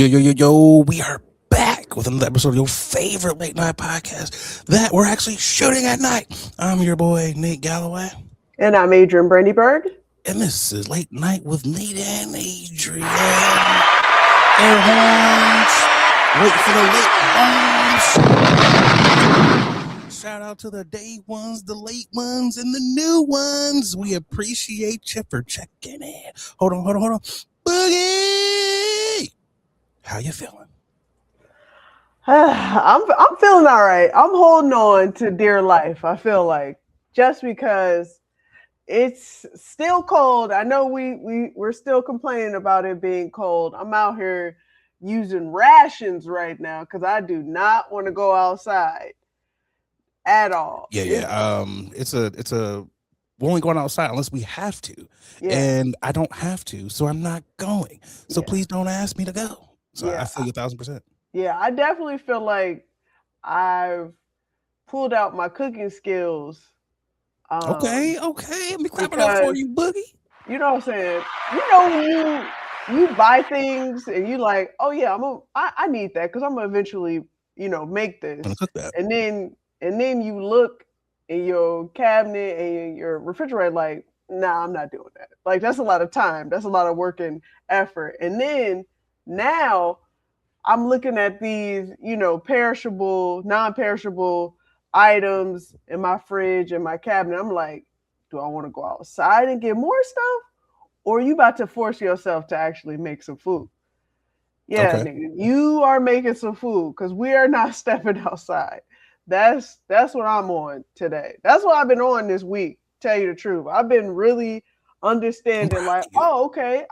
Yo, we are back with another episode of your favorite late night podcast that we're actually shooting at night. I'm your boy, Nate Galloway. And I'm Adrian Brandyberg. And this is Late Night with Nate and Adrian. Air horns. Wait for the late bombs. Shout out to the day ones, the late ones, and the new ones. We appreciate you for checking in. Hold on. Boogie! How you feeling? I'm feeling all right. I'm holding on to dear life. I feel like just because it's still cold. I know we're still complaining about it being cold. I'm out here using rations right now because I do not want to go outside at all. Yeah. It's a we're only going outside unless we have to, and I don't have to, so I'm not going. So please don't ask me to go. So I feel you 1,000%. Yeah, I definitely feel like I've pulled out my cooking skills. Okay. Let me clap it up for you, Boogie. You know what I'm saying? You know when you buy things and you like, oh yeah, I need that because I'm gonna eventually, make this. I'm gonna cook that. And then you look in your cabinet and your refrigerator like, nah, I'm not doing that. Like that's a lot of time. That's a lot of work and effort. And then now I'm looking at these, perishable, non-perishable items in my fridge and my cabinet. I'm like, do I want to go outside and get more stuff? Or are you about to force yourself to actually make some food? Yeah, okay. Nigga, you are making some food because we are not stepping outside. That's what I'm on today. That's what I've been on this week, tell you the truth. I've been really understanding like, oh, okay,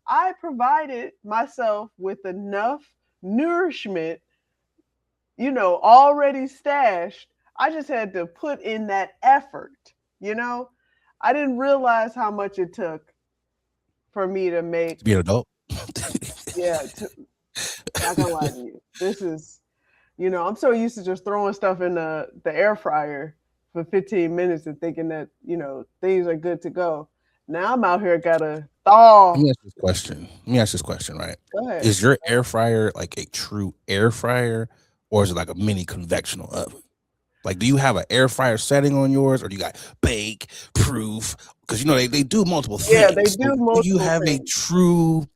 I provided myself with enough nourishment, already stashed. I just had to put in that effort, I didn't realize how much it took for me to make. To be an adult. Not gonna lie to you. This is, I'm so used to just throwing stuff in the air fryer for 15 minutes and thinking that, things are good to go. Now I'm out here gotta thaw. Let me ask this question, right? Go ahead. Is your air fryer like a true air fryer, or is it like a mini convectional oven? Like, do you have an air fryer setting on yours, or do you got bake proof? Because they do multiple things. Yeah, they do multiple. Do you have things. A true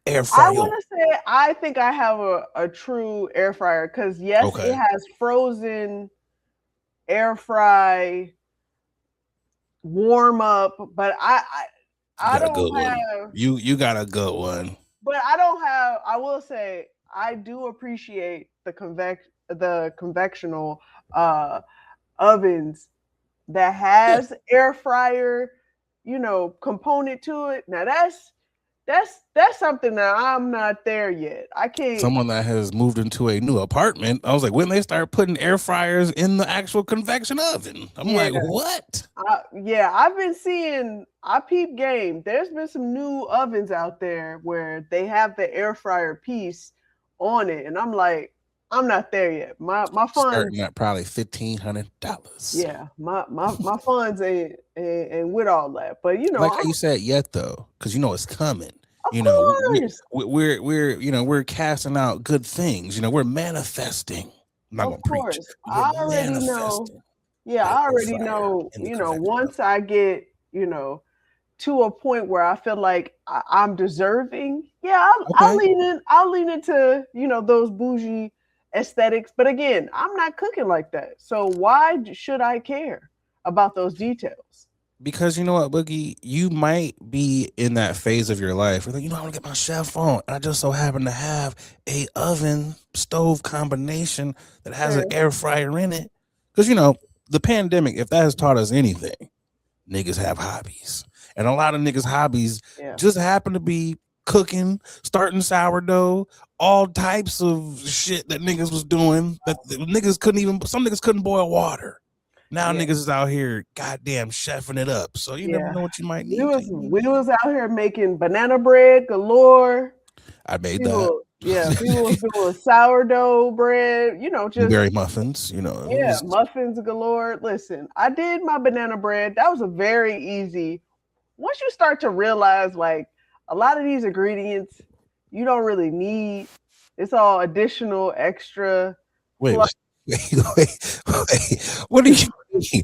air fryer? I want to say I think I have a true air fryer because it has frozen air fry warm up, but I don't have you got a good one. But I don't have. I will say I do appreciate the convectional ovens that has air fryer, component to it. Now that's something that I'm not there yet. I can't. Someone that has moved into a new apartment, I was like, when they start putting air fryers in the actual convection oven, I'm like, what? I've been seeing. I peep game. There's been some new ovens out there where they have the air fryer piece on it, and I'm like, I'm not there yet. My funds starting at probably $1,500. Yeah, my funds ain't with all that. But like how you said yet though, because it's coming. Of course. We're casting out good things. We're manifesting. I'm not of course. Preach. I already know. Yeah, I already know. Once I get to a point where I feel like I'm deserving. Yeah, I'll lean into those bougie aesthetics, but again, I'm not cooking like that. So why should I care about those details? Because you know what, Boogie, you might be in that phase of your life where I want to get my chef on, and I just so happen to have a oven stove combination that has an air fryer in it. Because the pandemic, if that has taught us anything, niggas have hobbies, and a lot of niggas' hobbies just happen to be cooking, starting sourdough, all types of shit that niggas was doing that some niggas couldn't boil water. Now niggas is out here goddamn chefing it up. So you never know what you might need. We was out here making banana bread galore. I made that. People was doing sourdough bread, just blueberry muffins, muffins galore. Listen, I did my banana bread. That was a very easy. Once you start to realize like a lot of these ingredients you don't really need. It's all additional, extra. Wait, Plus, wait. What do you mean?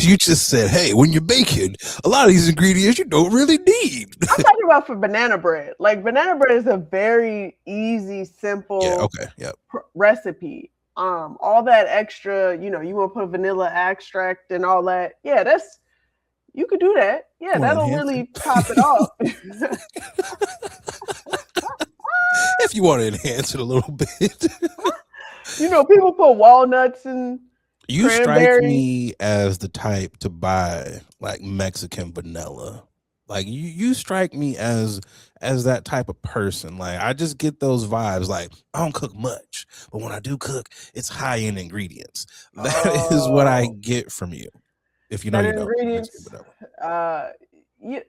You just said, hey, when you're baking, a lot of these ingredients you don't really need. I'm talking about for banana bread. Like banana bread is a very easy, Yeah, simple okay, yep. recipe. All that extra, you want to put vanilla extract and all that. Yeah, you could do that. Yeah, that'll really top it off. If you want to enhance it a little bit. People put walnuts and you strike me as the type to buy like Mexican vanilla. Like you strike me as that type of person. Like I just get those vibes. Like I don't cook much, but when I do cook, it's high end ingredients. That is what I get from you. If you know, ingredients.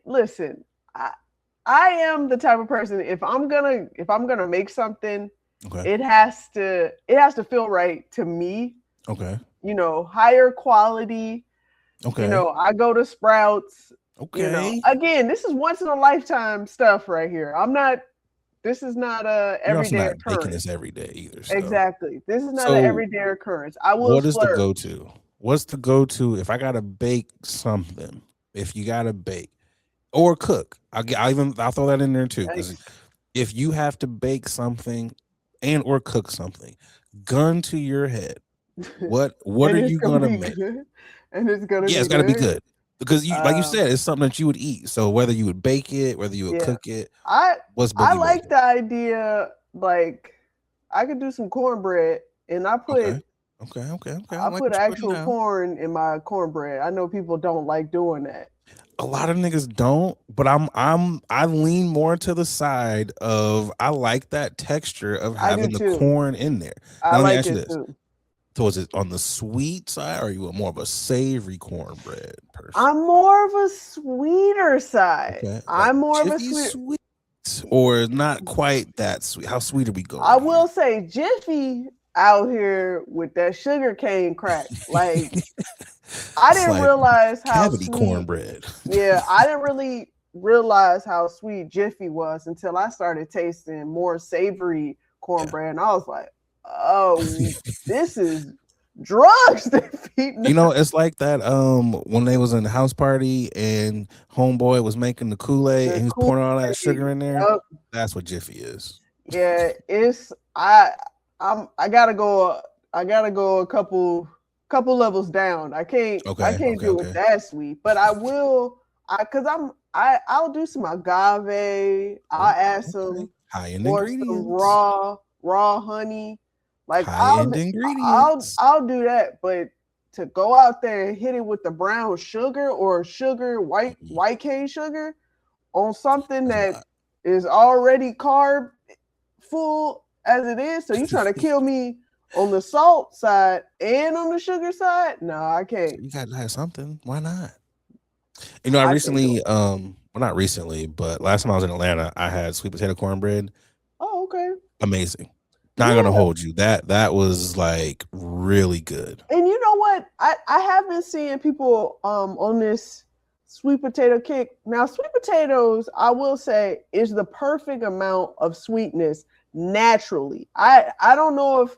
Listen, I am the type of person. If I'm gonna make something, okay, it has to feel right to me. Okay. Higher quality. Okay. I go to Sprouts. Okay. Again, this is once in a lifetime stuff right here. This is not a everyday occurrence. Making this every day either. So. Exactly. This is not an everyday occurrence. I will. What is the go-to? What's the go-to if I gotta bake something? If you gotta bake or cook, I'll throw that in there too. Because if you have to bake something and or cook something, gun to your head, what are you gonna make? And it's gonna it's gotta be good. Because like you said, it's something that you would eat. So whether you would bake it, whether you would cook it, I like the idea. Like I could do some cornbread, and I put I put actual corn in my cornbread. I know people don't like doing that. A lot of niggas don't, but I lean more to the side of I like that texture of having the corn in there. I like it too. So is it on the sweet side, or are you more of a savory cornbread person? I'm more of a sweeter side. Okay. I'm more of a sweet, or not quite that sweet. How sweet are we going? I will say Jiffy out here with that sugar cane crack. Like I didn't realize how sweet cornbread. Yeah, I didn't really realize how sweet Jiffy was until I started tasting more savory cornbread, and I was like, oh, this is drugs. It's like that when they was in the house party and homeboy was making the Kool-Aid and he was pouring all that sugar in there. That's what Jiffy is. Yeah, I gotta go a couple levels down. I can't do it that sweet, but I will I'll do some agave. I'll add some high-end ingredients. Some raw honey. Like ingredients. I'll do that, but to go out there and hit it with the brown sugar or white cane sugar on something that is already carb full as it is, so you trying to kill me on the salt side and on the sugar side? No, I can't. You gotta have something. Why not? I recently, not recently, but last time I was in Atlanta, I had sweet potato cornbread. Oh, okay. Amazing. Not gonna hold you. That was like really good. And you know what? I have been seeing people on this sweet potato kick. Now, sweet potatoes, I will say, is the perfect amount of sweetness naturally. I don't know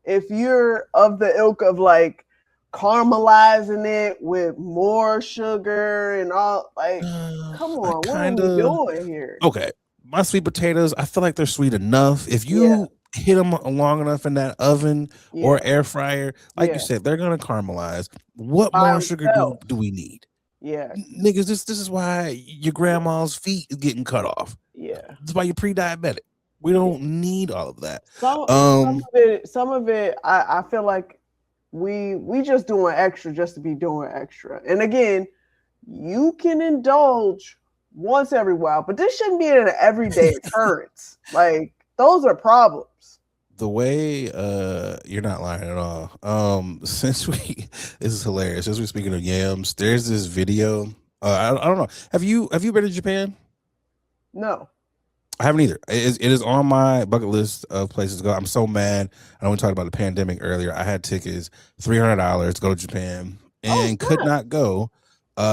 if you're of the ilk of like caramelizing it with more sugar and all. Like, come on, what are we doing here? Okay, my sweet potatoes, I feel like they're sweet enough. If you hit them long enough in that oven or air fryer, like you said, they're gonna caramelize. What more sugar do we need? Yeah, niggas, this is why your grandma's feet is getting cut off. Yeah, that's why you're pre-diabetic. We don't need all of that. Some of it, I feel like we just doing extra just to be doing extra. And again, you can indulge once every while, but this shouldn't be an everyday occurrence. Like, those are problems. The way you're not lying at all. This is hilarious. Since we're speaking of yams, there's this video. I don't know. Have you been to Japan? No, I haven't either. It is on my bucket list of places to go. I'm so mad. I know we talked about the pandemic earlier. I had tickets, $300 to go to Japan, and could not go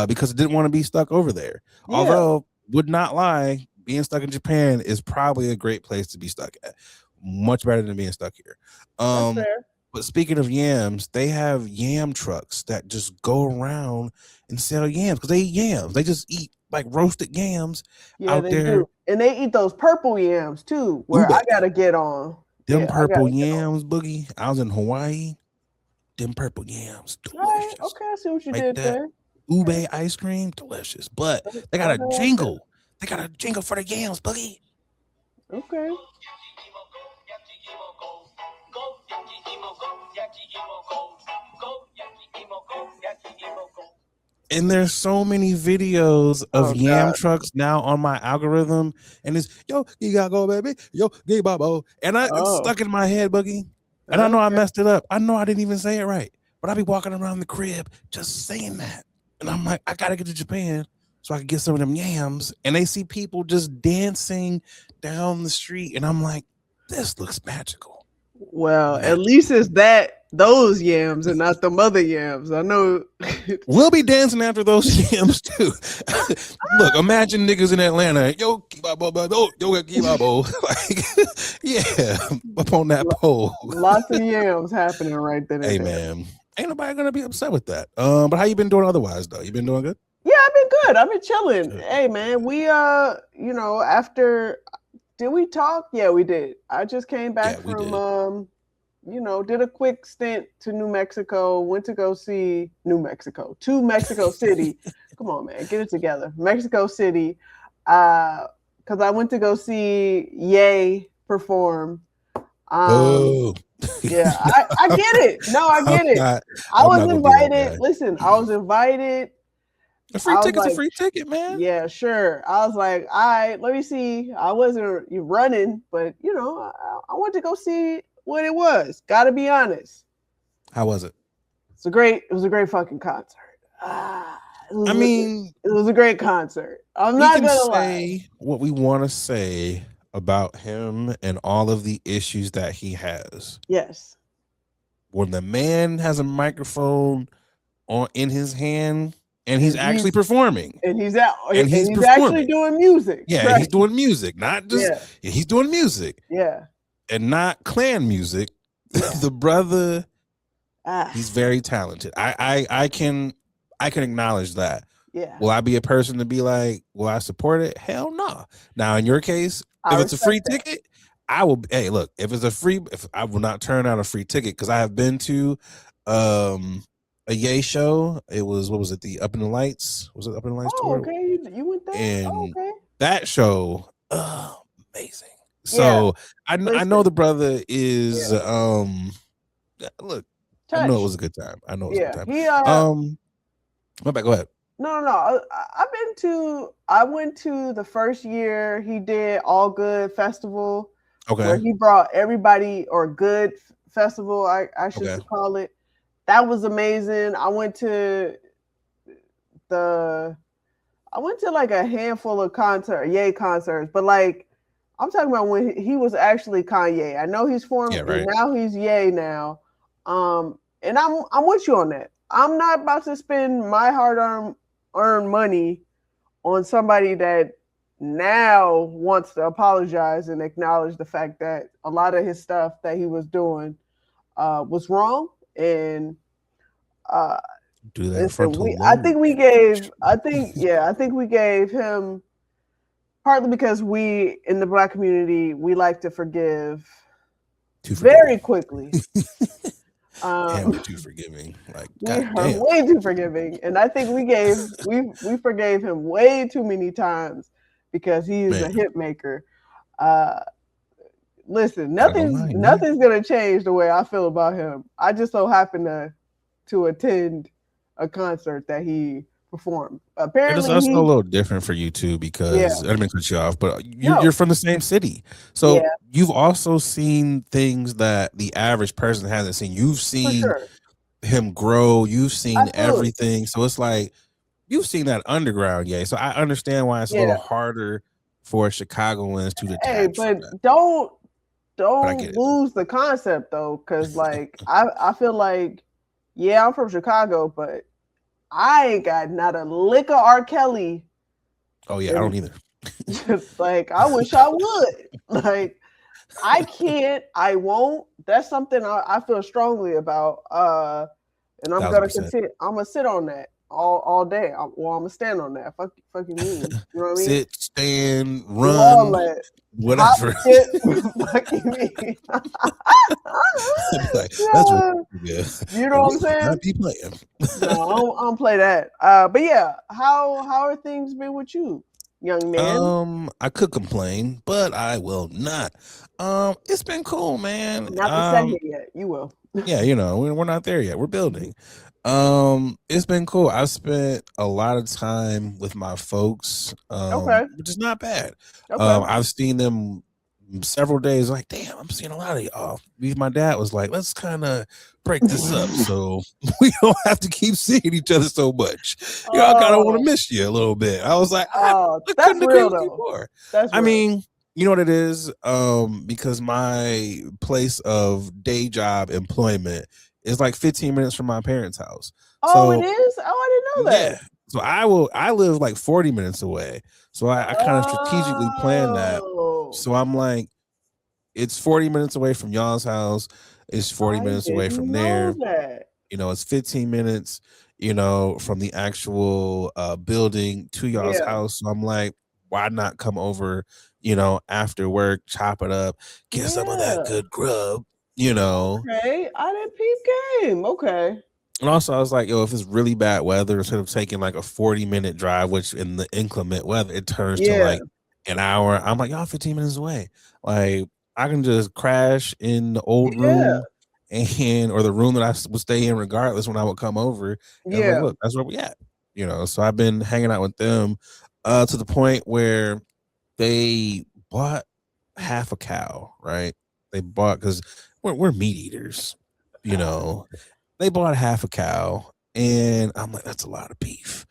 because I didn't want to be stuck over there. Yeah. Although, would not lie, being stuck in Japan is probably a great place to be stuck at. Much better than being stuck here. That's fair. But speaking of yams, they have yam trucks that just go around and sell yams because they eat yams. They just eat like roasted yams out they there. do. And they eat those purple yams too, where Ube. I gotta get on. Them purple yams, Boogie. I was in Hawaii. Them purple yams, delicious. Right. Okay, I see what you did there. Ube ice cream, delicious. But they got a jingle. They got a jingle for the yams, Boogie. Okay. And there's so many videos of yam trucks now on my algorithm, and it's yo, you gotta go, baby, yo, gay babo, and it's stuck in my head, Boogie. And I know I messed it up. I know I didn't even say it right, but I be walking around the crib just saying that, and I'm like, I gotta get to Japan so I can get some of them yams. And they see people just dancing down the street, and I'm like, this looks magical. Well, at least it's those yams and not the mother yams. I know we'll be dancing after those yams too. Look, imagine niggas in Atlanta, yo, like, yeah, up on that pole. Lots of yams happening right there. Hey man, ain't nobody gonna be upset with that. But how you been doing otherwise though? You been doing good? Yeah, I've been good. I've been chilling. Good. Hey man, we you know, after did we talk? Yeah, we did. I just came back from you know, did a quick stint to New Mexico, went to go see to Mexico City. Come on, man, get it together. Mexico City. Because I went to go see Ye perform. Yeah, I get it. No, I get it. I was invited. Listen, I was invited. A free ticket's a free ticket, man. Yeah, sure. I was like, all right, let me see. I wasn't running, but you know, I wanted to go see what it was. Gotta be honest. How was it? It was a great fucking concert. It was a great concert. I'm not gonna say what we want to say about him and all of the issues that he has. Yes. When the man has a microphone in his hand and he's actually performing, and he's actually doing music. Yeah, right. He's doing music, not just he's doing music. Yeah. And not clan music. Yeah. The brother, he's very talented. I can acknowledge that. Yeah. Will I be a person to be like, will I support it? Hell no. Now in your case, if it's a free ticket, I will. Hey, look, if I will not turn out a free ticket because I have been to a Ye show. It was, what was it? The Up in the Lights? Was it Up in the Lights tour? Okay, you went there. And that show, amazing. So I know the brother is look, I know it was a good time. I know it was a good time. My bad, go ahead. No. I went to the first year he did All Good Festival. Okay. Where he brought everybody, or Good Festival, I should call it. That was amazing. I went to like a handful of Ye concerts, but like I'm talking about when he was actually Kanye. I know he's formed, and now he's Ye now. And I'm with you on that. I'm not about to spend my hard-earned money on somebody that now wants to apologize and acknowledge the fact that a lot of his stuff that he was doing was wrong. And do that. I think we gave him, partly because we in the Black community, we like to forgive very quickly. We're too forgiving. Like, we're way too forgiving, and I think we forgave him way too many times because he's a hit maker. Listen, nothing's gonna change the way I feel about him. I just so happen to attend a concert that he performed. Apparently, it's also a little different for you too because I didn't mean to cut you off, but you're from the same city, so you've also seen things that the average person hasn't seen. You've seen him grow. You've seen everything. So it's like you've seen that underground, So I understand why it's a little harder for Chicagoans to detach. Hey, but don't lose the concept though, because like I feel like I'm from Chicago, but I ain't got not a lick of R. Kelly. Oh yeah, I don't either. Like, I wish I would. Like, I can't, I won't. That's something I feel strongly about. And I'm gonna 1,000%. continue. I'm gonna sit on that all day. I'm gonna stand on that. Fucking mean. You know what I mean? Sit, stand, Do all run, that. Hop, whatever. skip, fucking me. Like, that's Yeah, yeah. you know what I'm We will saying? not be playing. No, I don't play that. But yeah, how are things been with you, young man? I could complain, but I will not. It's been cool, man. Not the second yet. You will. Yeah, we're not there yet. We're building. It's been cool. I spent a lot of time with my folks, Okay. which is not bad. Okay. I've seen them several days. Like, damn, I'm seeing a lot of y'all. My dad was like, let's kind of break this up so we don't have to keep seeing each other so much. I kind of want to miss you a little bit. I was like, I that's couldn't agree real with you though. more. That's I real. mean, you know what it is? Because my place of day job employment is like 15 minutes from my parents' house. Oh, So it is? Oh, I didn't know that. yeah. So I live like 40 minutes away. So I kind of strategically planned that. So I'm like, it's 40 minutes away from y'all's house. It's 40 minutes away from there. That. It's 15 minutes, from the actual building to y'all's house. So I'm like, why not come over, after work, chop it up, get some of that good grub, Okay, I didn't peep game. Okay. And also, I was like, yo, if it's really bad weather, instead of taking like a 40-minute drive, which in the inclement weather, it turns to like an hour. I'm like, y'all 15 minutes away. Like, I can just crash in the old room or the room that I would stay in regardless when I would come over. And I'm like, look, that's where we at. So I've been hanging out with them to the point where they bought half a cow, right? They bought, because we're meat eaters, they bought half a cow, and I'm like, that's a lot of beef.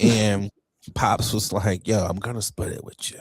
And Pops was like, yo, I'm gonna split it with you.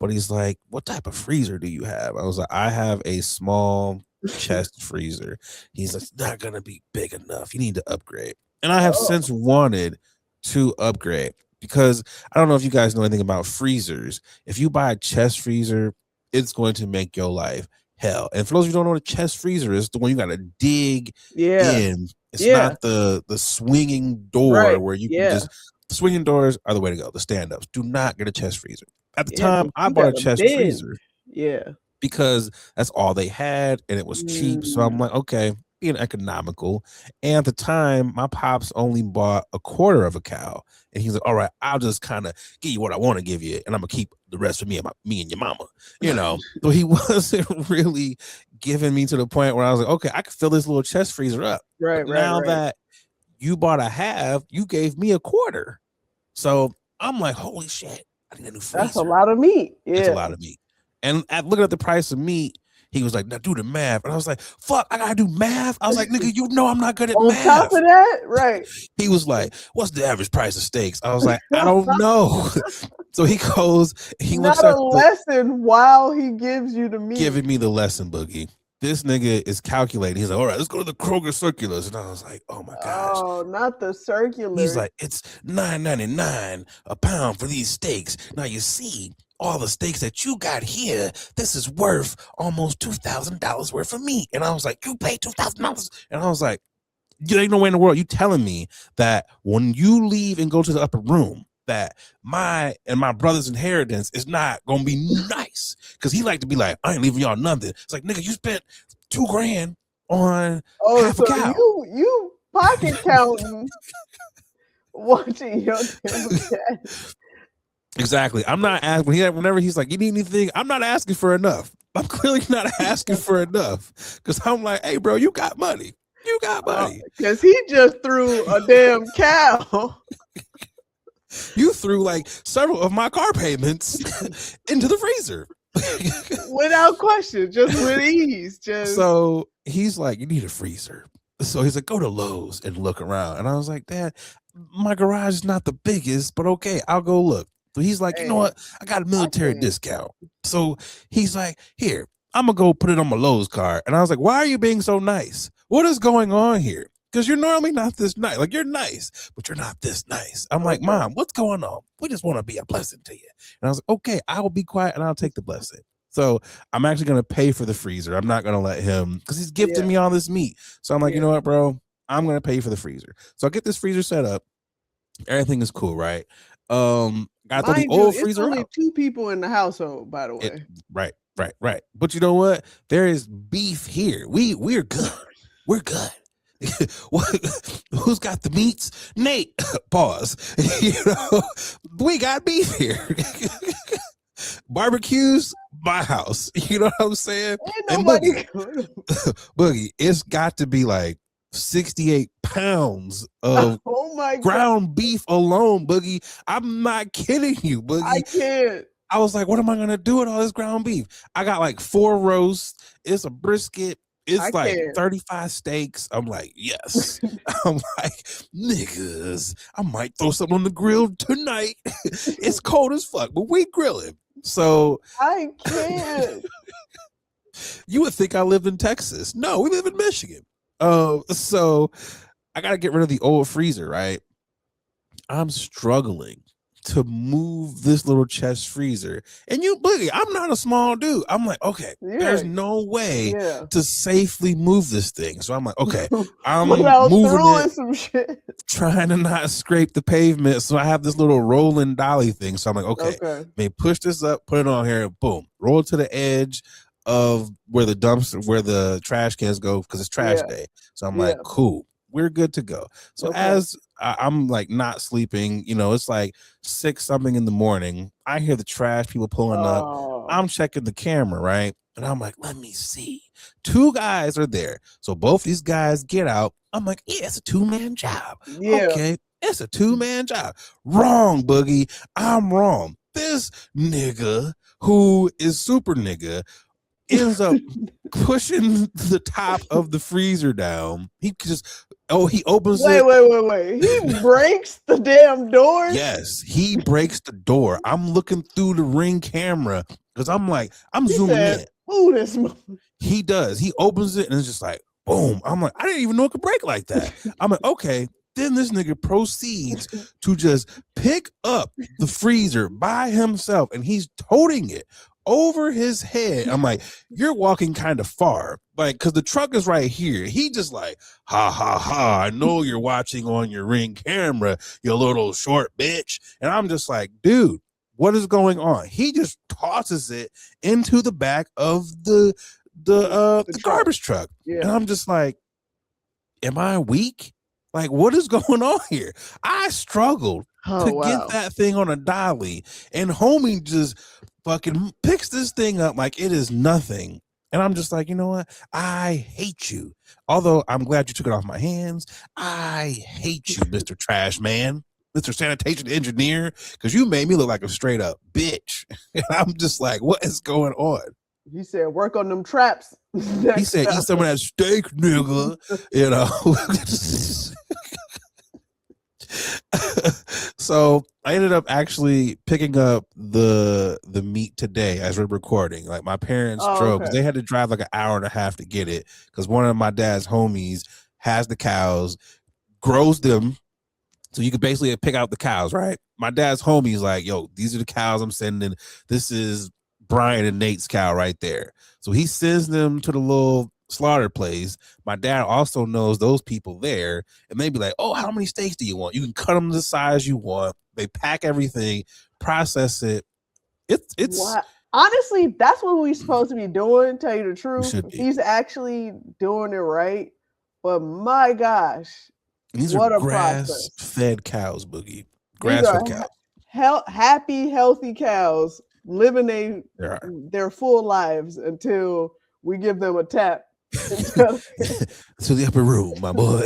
But he's like, what type of freezer do you have? I was like, I have a small chest freezer. He's like, it's not gonna be big enough. You need to upgrade. And I have since wanted to upgrade, because I don't know if you guys know anything about freezers. If you buy a chest freezer, it's going to make your life hell. And for those of you who don't know what a chest freezer is, the one you got to dig in. It's not the swinging door where you can just. The swinging doors are the way to go. The stand-ups. Do not get a chest freezer. At the time, I bought a chest freezer. Yeah. Because that's all they had, and it was cheap. So I'm like, okay, being economical. And at the time, my pops only bought a quarter of a cow. And he's like, all right, I'll just kind of give you what I want to give you, and I'm gonna keep the rest for me and your mama. So he wasn't really giving me to the point where I was like, okay, I can fill this little chest freezer up. Right. Now that you bought a half, you gave me a quarter. So I'm like, holy shit, I need a new freezer. That's a lot of meat. Yeah. That's a lot of meat. And looking at the price of meat, he was like, now do the math. And I was like, fuck, I gotta do math. I was like, nigga, I'm not good at math. On top of that, right. He was like, what's the average price of steaks? I was like, I don't know. So he goes, he looks at a lesson while he gives you the meat. Giving me the lesson, Boogie. This nigga is calculating. He's like, all right, let's go to the Kroger circulars. And I was like, oh my gosh. Oh, not the circular. He's like, it's $9.99 a pound for these steaks. Now you see, all the steaks that you got here, this is worth almost $2,000 worth of meat. And I was like, you paid $2,000? And I was like, you ain't no way in the world you telling me that when you leave and go to the upper room, that my brother's inheritance is not gonna be nice. Because he like to be like, I ain't leaving y'all nothing. It's like, nigga, you spent $2,000 on half a cow. You pocket counting, watching your dad. Exactly. I'm not asking. Whenever he's like, you need anything? I'm not asking for enough. I'm clearly not asking for enough, because I'm like, hey, bro, you got money. You got money. Because he just threw a damn cow. You threw like several of my car payments into the freezer. Without question, just with ease. So he's like, you need a freezer. So he's like, go to Lowe's and look around. And I was like, Dad, my garage is not the biggest, but okay, I'll go look. So he's like, you know what? I got a military discount. So he's like, here, I'm going to go put it on my Lowe's card. And I was like, why are you being so nice? What is going on here? because you're normally not this nice. Like, you're nice, but you're not this nice. I'm like, Mom, what's going on? We just want to be a blessing to you. And I was like, okay, I will be quiet and I'll take the blessing. So I'm actually going to pay for the freezer. I'm not going to let him, because he's gifting me all this meat. So I'm like, you know what, bro? I'm going to pay for the freezer. So I get this freezer set up. Everything is cool, right? I throw the old freezer only out. 2 people in the household, by the way. Right. But you know what? There is beef here. We're good. We're good. Who's got the meats? Nate. Pause. We got beef here. Barbecues, my house. You know what I'm saying? Ain't nobody Boogie, it's got to be like 68 pounds of ground beef alone, Boogie. I'm not kidding you, Boogie. I can't. I was like, what am I going to do with all this ground beef? I got like 4 roasts. It's a brisket. It's like 35 steaks. I'm like, yes. I'm like, niggas, I might throw something on the grill tonight. It's cold as fuck, but we grilling. So I can't. You would think I lived in Texas. No, we live in Michigan. So I got to get rid of the old freezer, right? I'm struggling to move this little chest freezer. And Boogie, I'm not a small dude. I'm like, okay, there's no way to safely move this thing. So I'm like, okay, I'm moving it, some shit, trying to not scrape the pavement. So I have this little rolling dolly thing. So I'm like, okay, may push this up, put it on here, boom, roll it to the edge of where the trash cans go, because it's trash day. So I'm like, cool, we're good to go. So as I'm like not sleeping, it's like 6 something in the morning. I hear the trash people pulling up. I'm checking the camera, right? And I'm like, let me see. 2 guys are there. So both these guys get out. I'm like, yeah, it's a 2-man job. Yeah. Okay, it's a 2-man job. Wrong, Boogie. I'm wrong. This nigga, who is super nigga, ends up pushing the top of the freezer down. He opens it. Wait. He breaks the damn door? Yes, he breaks the door. I'm looking through the Ring camera because I'm like, I'm zooming in. Ooh, this He does. He opens it and it's just like, boom. I'm like, I didn't even know it could break like that. I'm like, okay. Then this nigga proceeds to just pick up the freezer by himself, and he's toting it over his head. I'm like, you're walking kind of far, like, because the truck is right here. He just like, ha ha ha, I know you're watching on your Ring camera, you little short bitch. And I'm just like, dude, what is going on? He just tosses it into the back of the garbage truck. And I'm just like, am I weak? Like, what is going on here? I struggled to get that thing on a dolly, and homie just fucking picks this thing up like it is nothing. And I'm just like, you know what? I hate you. Although I'm glad you took it off my hands. I hate you, Mr. Trash Man, Mr. Sanitation Engineer, because you made me look like a straight up bitch. And I'm just like, what is going on? He said, work on them traps. He said, eat some of that steak, nigga. So I ended up actually picking up the meat today as we're recording. Like, my parents drove, because they had to drive like an hour and a half to get it, because one of my dad's homies has the cows, grows them, so you could basically pick out the cows, right? My dad's homie's like, yo, these are the cows I'm sending. This is Brian and Nate's cow right there. So he sends them to the little slaughter place. My dad also knows those people there, and they be like, oh, how many steaks do you want? You can cut them the size you want. They pack everything, process it. It's what? Honestly, that's what we're supposed to be doing, tell you the truth. He's actually doing it right. But my gosh, and these are grass-fed cows, Boogie. Grass-fed cows. Happy, healthy cows living their full lives until we give them a tap to the upper room, my boy.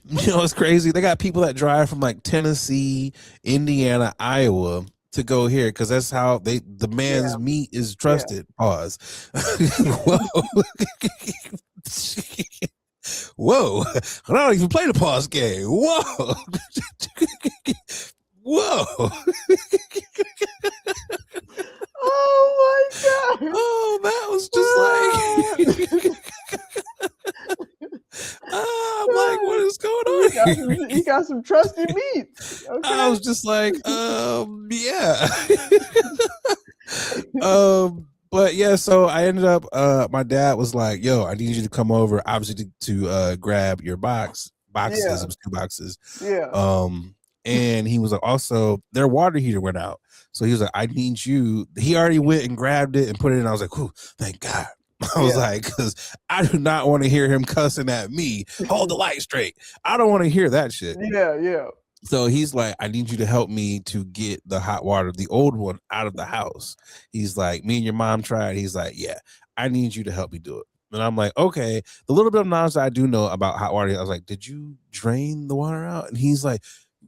You know, it's crazy. They got people that drive from like Tennessee, Indiana, Iowa to go here, because that's how the man's meat is trusted. Pause. Whoa. Whoa. I don't even play the pause game. Whoa. Whoa. Oh my God. Oh, that was just like I'm like, what He got some trusty meats. Okay. I was just like, yeah. But yeah, so I ended up my dad was like, yo, I need you to come over, obviously to grab your boxes. Yeah. It was 2 boxes. Yeah. And he was like, also their water heater went out. So he was like, I need you. He already went and grabbed it and put it in. I was like, whew, thank God. I was like, because I do not want to hear him cussing at me. Hold the light straight. I don't want to hear that shit. Yeah. So he's like, I need you to help me to get the hot water, the old one, out of the house. He's like, me and your mom tried. He's like, yeah, I need you to help me do it. And I'm like, okay. The little bit of knowledge that I do know about hot water, I was like, did you drain the water out? And he's like,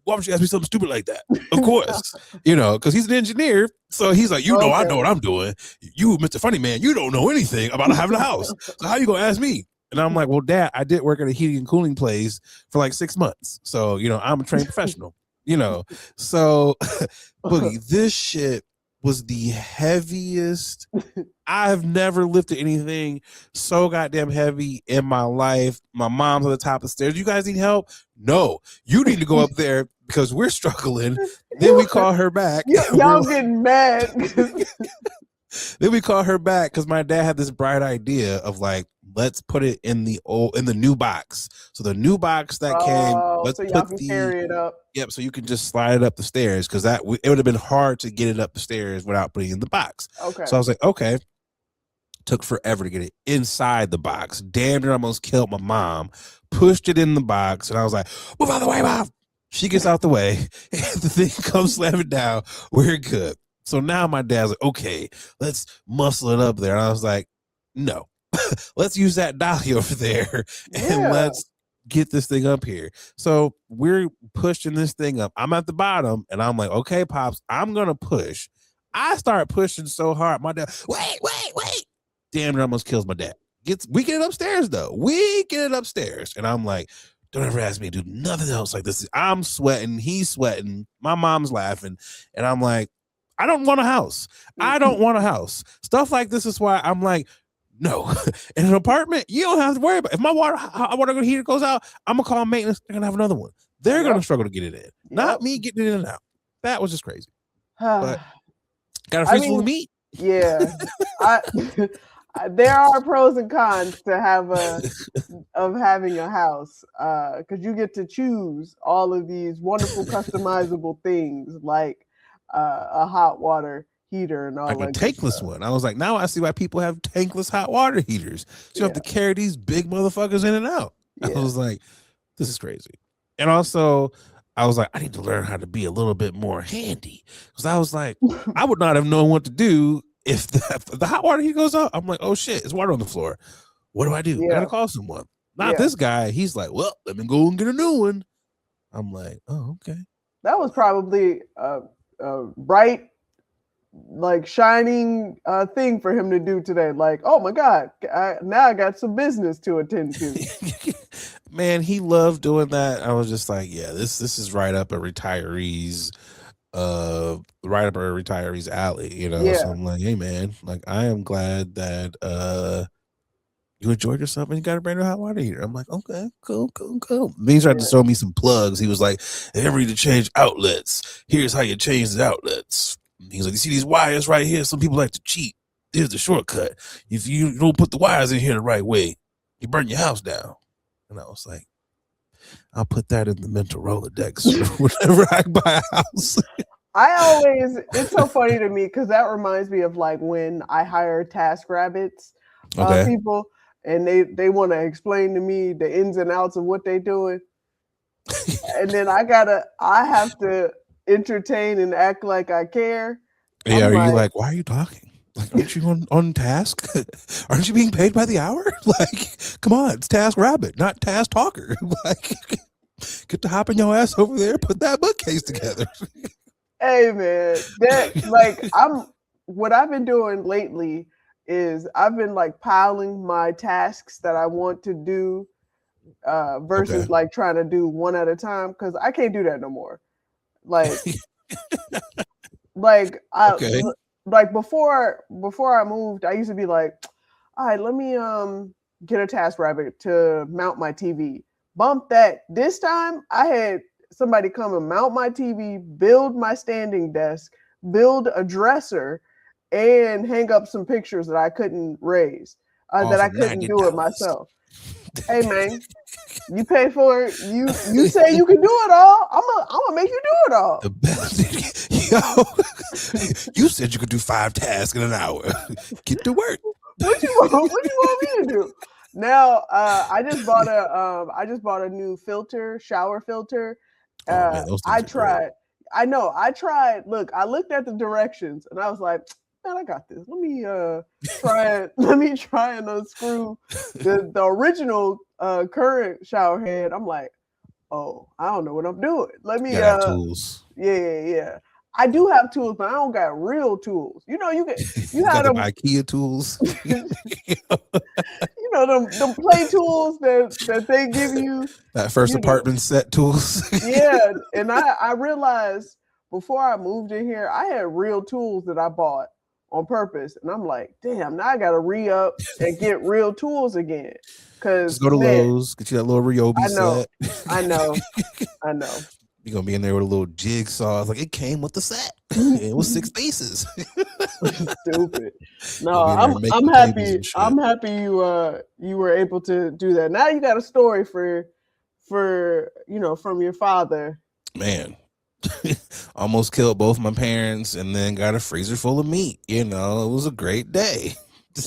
why would you ask me something stupid like that? Of course, because he's an engineer. So he's like, I know what I'm doing. You, Mr. Funny Man, you don't know anything about having a house. So how you going to ask me? And I'm like, well, Dad, I did work at a heating and cooling place for like 6 months. So, I'm a trained professional, So, Boogie, this shit was the heaviest. I've never lifted anything so goddamn heavy in my life. My mom's on the top of the stairs. You guys need help? No, you need to go up there because we're struggling. Then we call her back. Y'all getting mad. Then we call her back because my dad had this bright idea of like, let's put it in the new box. So the new box that came, let's so y'all can carry it up. Yep. So you can just slide it up the stairs because it would have been hard to get it up the stairs without putting it in the box. Okay. So I was like, okay. Took forever to get it inside the box. Damn near almost killed my mom. Pushed it in the box, and I was like, move out of the way, Mom. She gets out the way, and the thing comes slamming down. We're good. So now my dad's like, okay, let's muscle it up there. And I was like, no, let's use that dolly over there and let's get this thing up here. So we're pushing this thing up. I'm at the bottom, and I'm like, okay, Pops, I'm going to push. I start pushing so hard. My dad, wait. Damn, it almost kills my dad. We get it upstairs, though. We get it upstairs. And I'm like, don't ever ask me to do nothing else like this. I'm sweating. He's sweating. My mom's laughing. And I'm like, I don't want a house. I don't want a house. Stuff like this is why I'm like, no. In an apartment, you don't have to worry about it. If my water heater goes out, I'm going to call maintenance. They're going to have another one. They're going to struggle to get it in. Not me getting it in and out. That was just crazy. But got a freeze full of meat. Yeah. There are pros and cons to having a house because you get to choose all of these wonderful customizable things like a hot water heater and all like that. A tankless one. I was like, now I see why people have tankless hot water heaters. So you have to carry these big motherfuckers in and out. I was like, this is crazy. And also, I was like, I need to learn how to be a little bit more handy because I was like, I would not have known what to do. If the hot water heater goes out, I'm like, oh shit, it's water on the floor. What do I do? I gotta call someone. Not this guy. He's like, well, let me go and get a new one. I'm like, oh, okay. That was probably a bright, like shining thing for him to do today. Like, oh my God, now I got some business to attend to. Man, he loved doing that. I was just like, yeah, this is right up a retiree's alley, So I'm like, hey man, like I am glad that you enjoyed yourself and you got a brand new hot water heater. I'm like, okay, cool. Then he tried to show me some plugs. He was like, if ever need to change outlets, here's how you change the outlets. He's like, you see these wires right here? Some people like to cheat. Here's the shortcut. If you don't put the wires in here the right way, you burn your house down. And I was like, I'll put that in the mental Rolodex whenever I buy a house. It's so funny to me because that reminds me of like when I hire TaskRabbits people and they want to explain to me the ins and outs of what they're doing. And then I have to entertain and act like I care. Yeah, you like, why are you talking? Like, aren't you on task? Aren't you being paid by the hour? Like, come on, it's Task Rabbit, not Task Talker. Like, get to hopping your ass over there, put that bookcase together. Hey man, what I've been doing lately is I've been like piling my tasks that I want to do versus like trying to do one at a time because I can't do that no more. Like, like before I moved, I used to be like, all right, let me get a TaskRabbit to mount my TV. Bump that. This time I had somebody come and mount my TV, build my standing desk, build a dresser, and hang up some pictures that I couldn't raise, All that I for couldn't do it $90. myself. Hey man, you pay for it. You say you can do it all. I'm gonna make you do it all. The best, yo. You said you could do 5 tasks in an hour. Get to work. What you want me to do? Now, I just bought a new filter, shower filter. Oh man, those things I are great. tried. I know. I tried. Look, I looked at the directions and I was like, man, I got this. Let me try it. Let me try and unscrew the original current shower head. I'm like, oh, I don't know what I'm doing. Let me have tools. Yeah. I do have tools, but I don't got real tools. You know, you got them IKEA tools. You know, them play tools that they give you. That first apartment set tools. Yeah, and I realized before I moved in here, I had real tools that I bought on purpose, and I'm like, damn, now I got to re-up and get real tools again. Cause just go to Lowe's, get you that little Ryobi set. I know. You're gonna be in there with a little jigsaw. It's like it came with the set. It was 6 pieces. Stupid. No, I'm happy. I'm happy you were able to do that. Now you got a story for from your father. Man, almost killed both my parents, and then got a freezer full of meat. You know, it was a great day.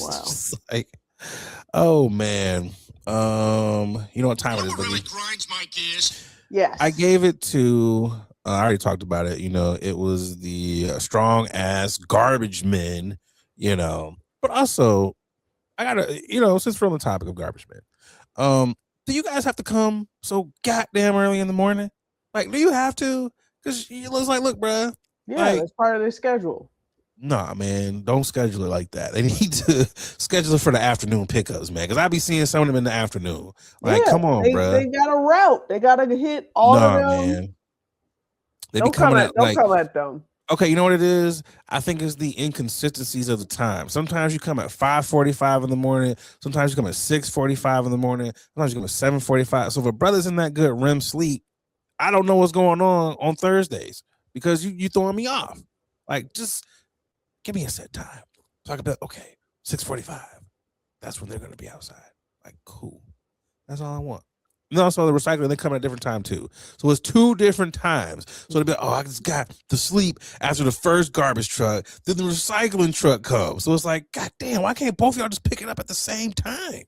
Wow. Just like, oh man. You know what time it is, Boogie? Grinds my gears. Yes. I gave it to, I already talked about it, you know, it was the strong ass garbage men, you know, but also I gotta, you know, since we're on the topic of garbage men, do you guys have to come so goddamn early in the morning? Like, do you have to? Because it looks like, look, bruh. Yeah, like, that's part of their schedule. Nah, man, don't schedule it like that. They need to schedule it for the afternoon pickups, man. Because I be seeing some of them in the afternoon. Like, come on, bro. They got a route. They got to hit all of them. Man. They don't be coming come at them. Okay, you know what it is? I think it's the inconsistencies of the time. Sometimes you come at 5:45 in the morning. Sometimes you come at 6:45 in the morning. Sometimes you come at 7:45. So if a brother's in that good REM sleep, I don't know what's going on Thursdays because you throwing me off. Like, just give me a set time. Talk about, okay, 6:45. That's when they're going to be outside. Like, cool. That's all I want. And also the recycling, they come at a different time too. So it's 2 different times. So they'll be like, oh, I just got to sleep after the first garbage truck. Then the recycling truck comes. So it's like, God damn, why can't both of y'all just pick it up at the same time?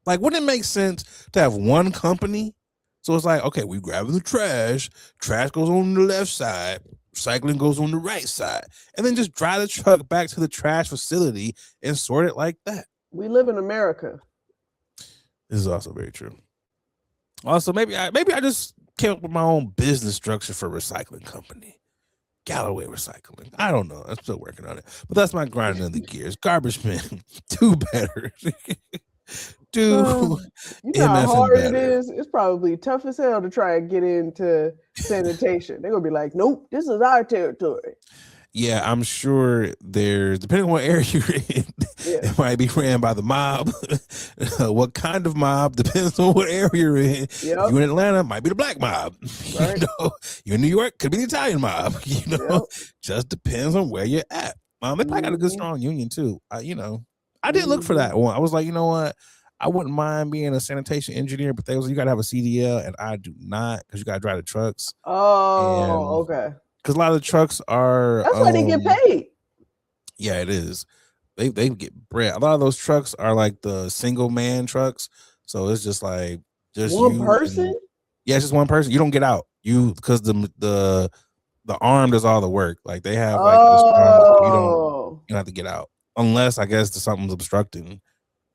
Like, wouldn't it make sense to have one company? So it's like, okay, we grabbing the trash. Trash goes on the left side. Recycling goes on the right side. And then just drive the truck back to the trash facility and sort it like that. We live in America. This is also very true. Also, maybe I just came up with my own business structure for recycling company. Galloway Recycling. I don't know. I'm still working on it. But that's my grinding of the gears. Garbage men. Do better. Do you know how hard it is? It's probably tough as hell to try and get into sanitation. They're going to be like, nope, this is our territory. Yeah, I'm sure there's, depending on what area you're in, it might be ran by the mob. What kind of mob depends on what area you're in. Yep. You're in Atlanta, might be the black mob. Right. You know, you're in New York, could be the Italian mob. You know, just depends on where you're at. They probably got a good strong union too. You know, I did look for that one. I was like, you know what? I wouldn't mind being a sanitation engineer, but they was, you got to have a CDL, and I do not, because you got to drive the trucks. Oh, okay. Because a lot of the trucks are. That's why they get paid. Yeah, it is. They get bread. A lot of those trucks are like the single man trucks, so it's just like just one person. Yeah, it's just one person. You don't get out. Because the arm does all the work. Like they have like this arm, you don't have to get out unless I guess something's obstructing.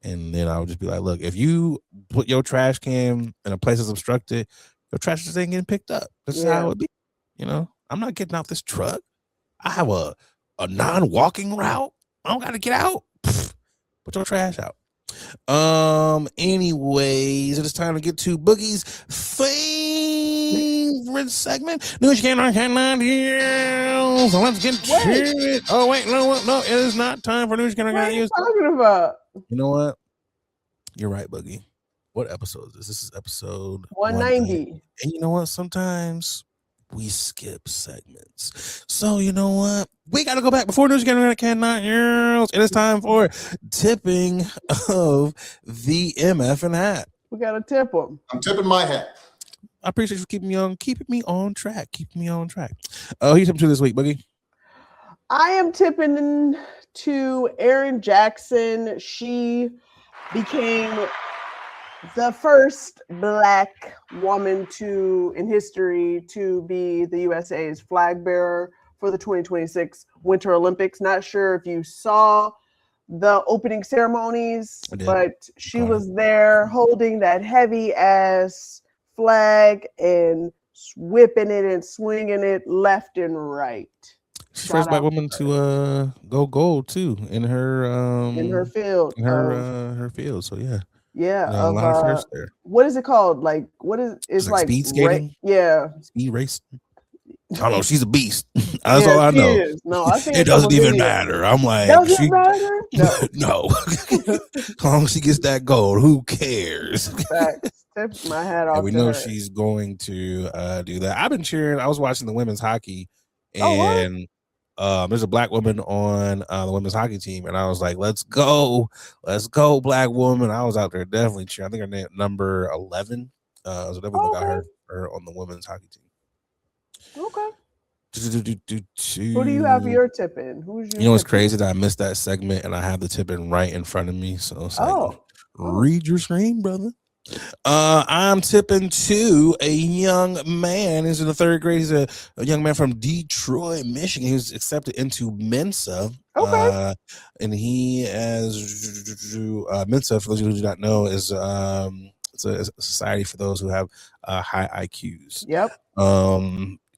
And then I would just be like, look, if you put your trash can in a place that's obstructed, your trash just ain't getting picked up. That's how it be. You know, I'm not getting out this truck. I have a non-walking route. I don't got to get out. Put your trash out. Anyways, it is time to get to Boogie's favorite segment. News you cannot hear. So let's get to it. Oh, wait, no, it is not time for news you cannot hear. What are you talking about? You know what? You're right, Boogie. What episode is this? This is episode 190. 190. And you know what? Sometimes we skip segments. So you know what? We got to go back before news getting cannot years. It is time for tipping of the MF and hat. We got to tip them. I'm tipping my hat. I appreciate you keeping me on track. Keeping me on track. Who you tipping to this week, Boogie? I am tipping to Erin Jackson. She became the first Black woman in history to be the USA's flag bearer for the 2026 Winter Olympics. Not sure if you saw the opening ceremonies, but she was there holding that heavy ass flag and whipping it and swinging it left and right. She's first Black woman to go gold too in her field. Her field. So yeah. Yeah, a lot of firsts there. What is it called? Like, what is it's like speed skating? Speed race. I don't know. She's a beast. That's all I know. Is. No, I think it doesn't even matter. I'm like, does it matter? No. As long as she gets that gold, who cares? Facts. Tip my hat off. And we know she's going to do that. I've been cheering. I was watching the women's hockey, and there's a Black woman on the women's hockey team, and I was like, let's go, Black woman. I was out there definitely cheering. I think her name number 11. So definitely got her on the women's hockey team. Okay. Who do you have your tip in? You know what's crazy that I missed that segment and I have the tip in right in front of me. So it's like, read your screen, brother. I'm tipping to a young man. He's in the third grade. He's a young man from Detroit, Michigan. He was accepted into Mensa. Okay. And he has Mensa, for those of you who do not know, is it's a society for those who have high IQs. Yep.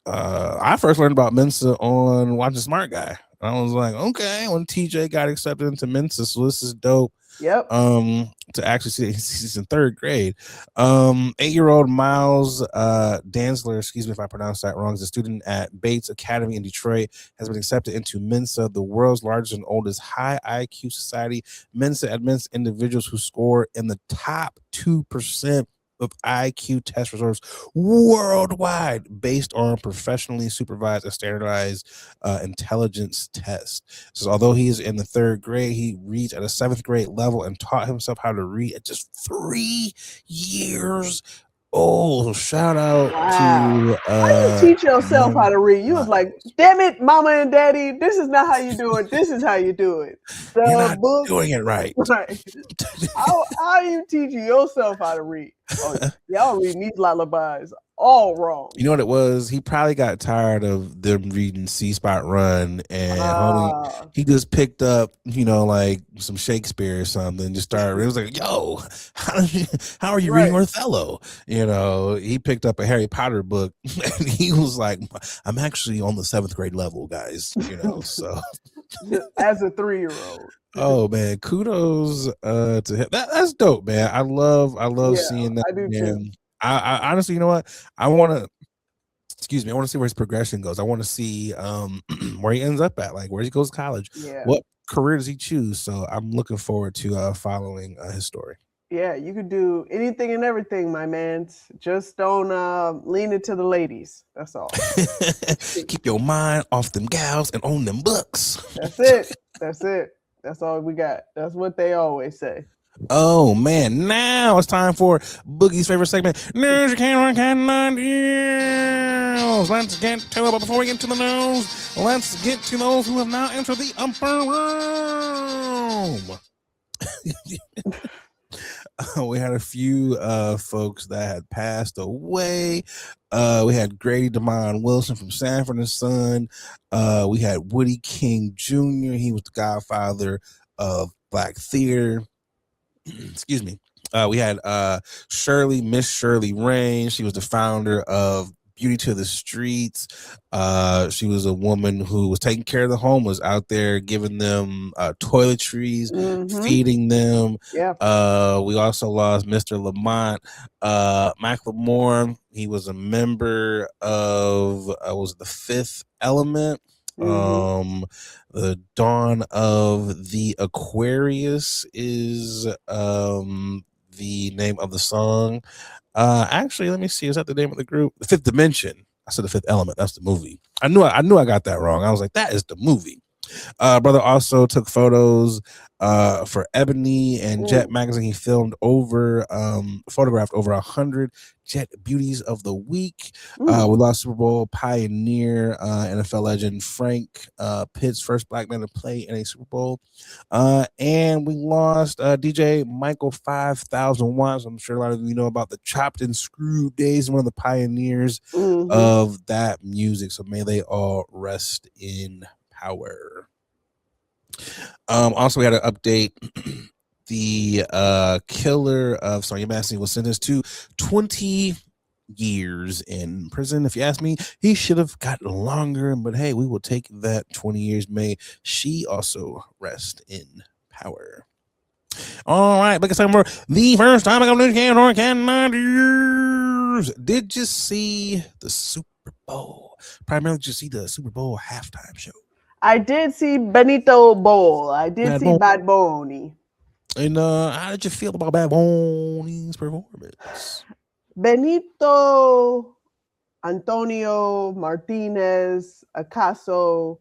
I first learned about Mensa on watching Smart Guy. I was like, okay, when TJ got accepted into Mensa, so this is dope. Yep. To actually see he's in third grade. 8-year-old Miles Danzler, excuse me if I pronounced that wrong, is a student at Bates Academy in Detroit, has been accepted into Mensa, the world's largest and oldest high IQ society. Mensa admits individuals who score in the top 2% of IQ test results worldwide based on professionally supervised and standardized intelligence tests. So although he is in the third grade, he reads at a 7th grade level and taught himself how to read at just 3 years old. Shout out to how you teach yourself how to read? You was like, damn it, mama and daddy, this is not how you do it. This is how you do it. You're not doing it right. How are you teaching yourself how to read? Y'all reading these lullabies all wrong. You know what it was? He probably got tired of them reading C Spot Run, and he just picked up, like some Shakespeare or something. Just started. It was like, yo, how are you reading Othello? He picked up a Harry Potter book, and he was like, I'm actually on the 7th grade level, guys. So as a 3-year-old. Oh man, kudos to him. That's dope, man. I love seeing that. I do too. I honestly, you know what? I want to see where his progression goes. I want to see where he ends up at, like where he goes to college. Yeah. What career does he choose? So I'm looking forward to following his story. Yeah, you could do anything and everything, my man. Just don't lean into the ladies. That's all. Keep your mind off them gals and on them books. That's it. That's all we got. That's what they always say. Oh man, now it's time for Boogie's favorite segment. News you cannot use. Let's get to it. But before we get to the news, let's get to those who have now entered the upper room. We had a few folks that had passed away. We had Grady Demond Wilson from Sanford and Son. We had Woody King Jr. He was the godfather of Black theater. Excuse me. We had Miss Shirley Rain. She was the founder of Beauty to the Streets. She was a woman who was taking care of the homeless out there, giving them toiletries, feeding them. Yeah. We also lost Mr. Lamont McLemore. He was a member of was the Fifth Element. The Dawn of the Aquarius is the name of the song. Actually, let me see. Is that the name of the group? The Fifth Dimension. I said the Fifth Element. That's the movie. I knew I got that wrong. I was like, that is the movie. Brother also took photos for Ebony and Jet magazine. He photographed over 100 Jet beauties of the week. We lost Super Bowl pioneer, NFL legend Frank Pitt's first black man to play in a Super Bowl. And we lost DJ Michael 5000 Watts. I'm sure a lot of you know about the chopped and screwed days, one of the pioneers of that music. So may they all rest in power. Also, we had an update. The killer of Sonya Massey was sentenced to 20 years in prison. If you ask me, he should have gotten longer, but hey, we will take that 20 years. May she also rest in power. All right, back time for the first time I got news Canadians. Did you see the Super Bowl? Primarily, did you see the Super Bowl halftime show? I did see Benito Bowl. I did see Bad Bunny. And how did you feel about Bad Bunny's performance? Benito, Antonio, Martinez, Acaso,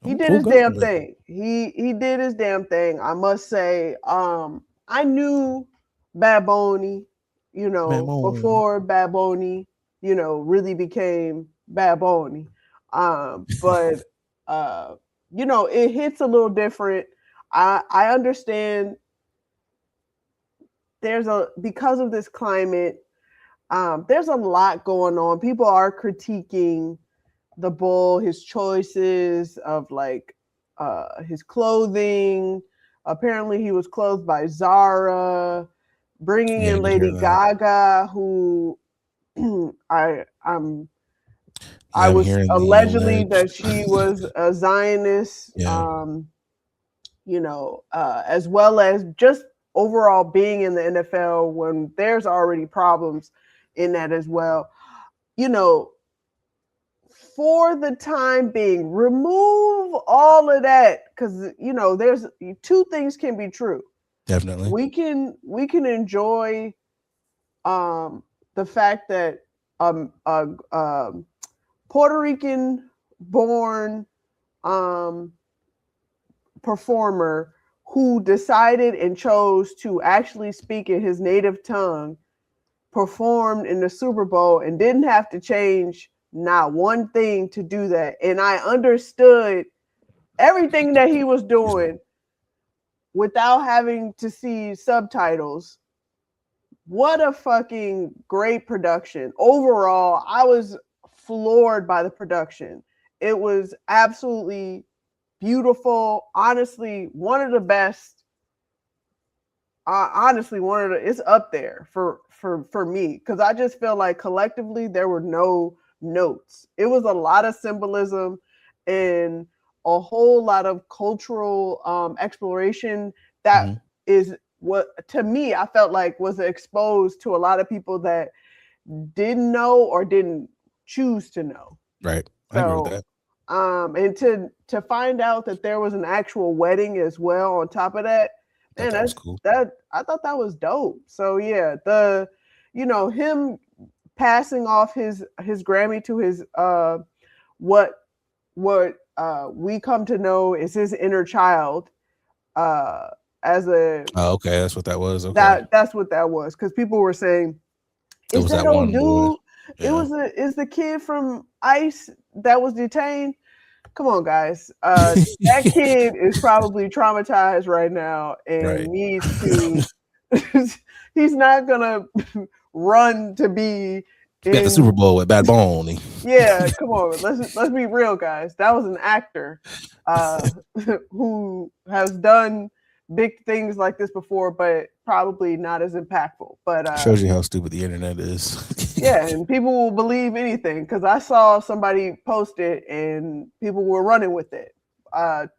he did his damn thing. He did his damn thing. I must say, I knew Bad Bunny, before Bad Bunny, really became Bad Bunny. But it hits a little different. I understand because of this climate, there's a lot going on. People are critiquing the Bull, his choices of his clothing. Apparently he was clothed by Zara, bringing in Lady Gaga, who I was allegedly that she was a Zionist, as well as just overall being in the NFL when there's already problems in that as well. For the time being, remove all of that, because there's two things can be true. Definitely, we can enjoy the fact that Puerto Rican born performer who decided and chose to actually speak in his native tongue performed in the Super Bowl and didn't have to change not one thing to do that. And I understood everything that he was doing without having to see subtitles. What a fucking great production. Overall, I was floored by the production. It was absolutely beautiful. Honestly, one of the best. It's up there for me, because I just feel like collectively there were no notes. It was a lot of symbolism and a whole lot of cultural exploration that is what, to me, I felt like was exposed to a lot of people that didn't know or didn't choose to know. Right. I agree with that. And to find out that there was an actual wedding as well on top of that, man, that's cool. I thought that was dope. So yeah, him passing off his Grammy to his what we come to know is his inner child, as a okay, that's what that was. Okay, that's what that was, because people were saying, is that old dude? Yeah. Is the kid from ICE that was detained? Come on, guys. That kid is probably traumatized right now and needs to. He's not gonna run to be at the Super Bowl with Bad Bunny. Yeah, come on. Let's be real, guys. That was an actor who has done big things like this before, but probably not as impactful. But shows you how stupid the internet is. Yeah, and people will believe anything, because I saw somebody post it and people were running with it.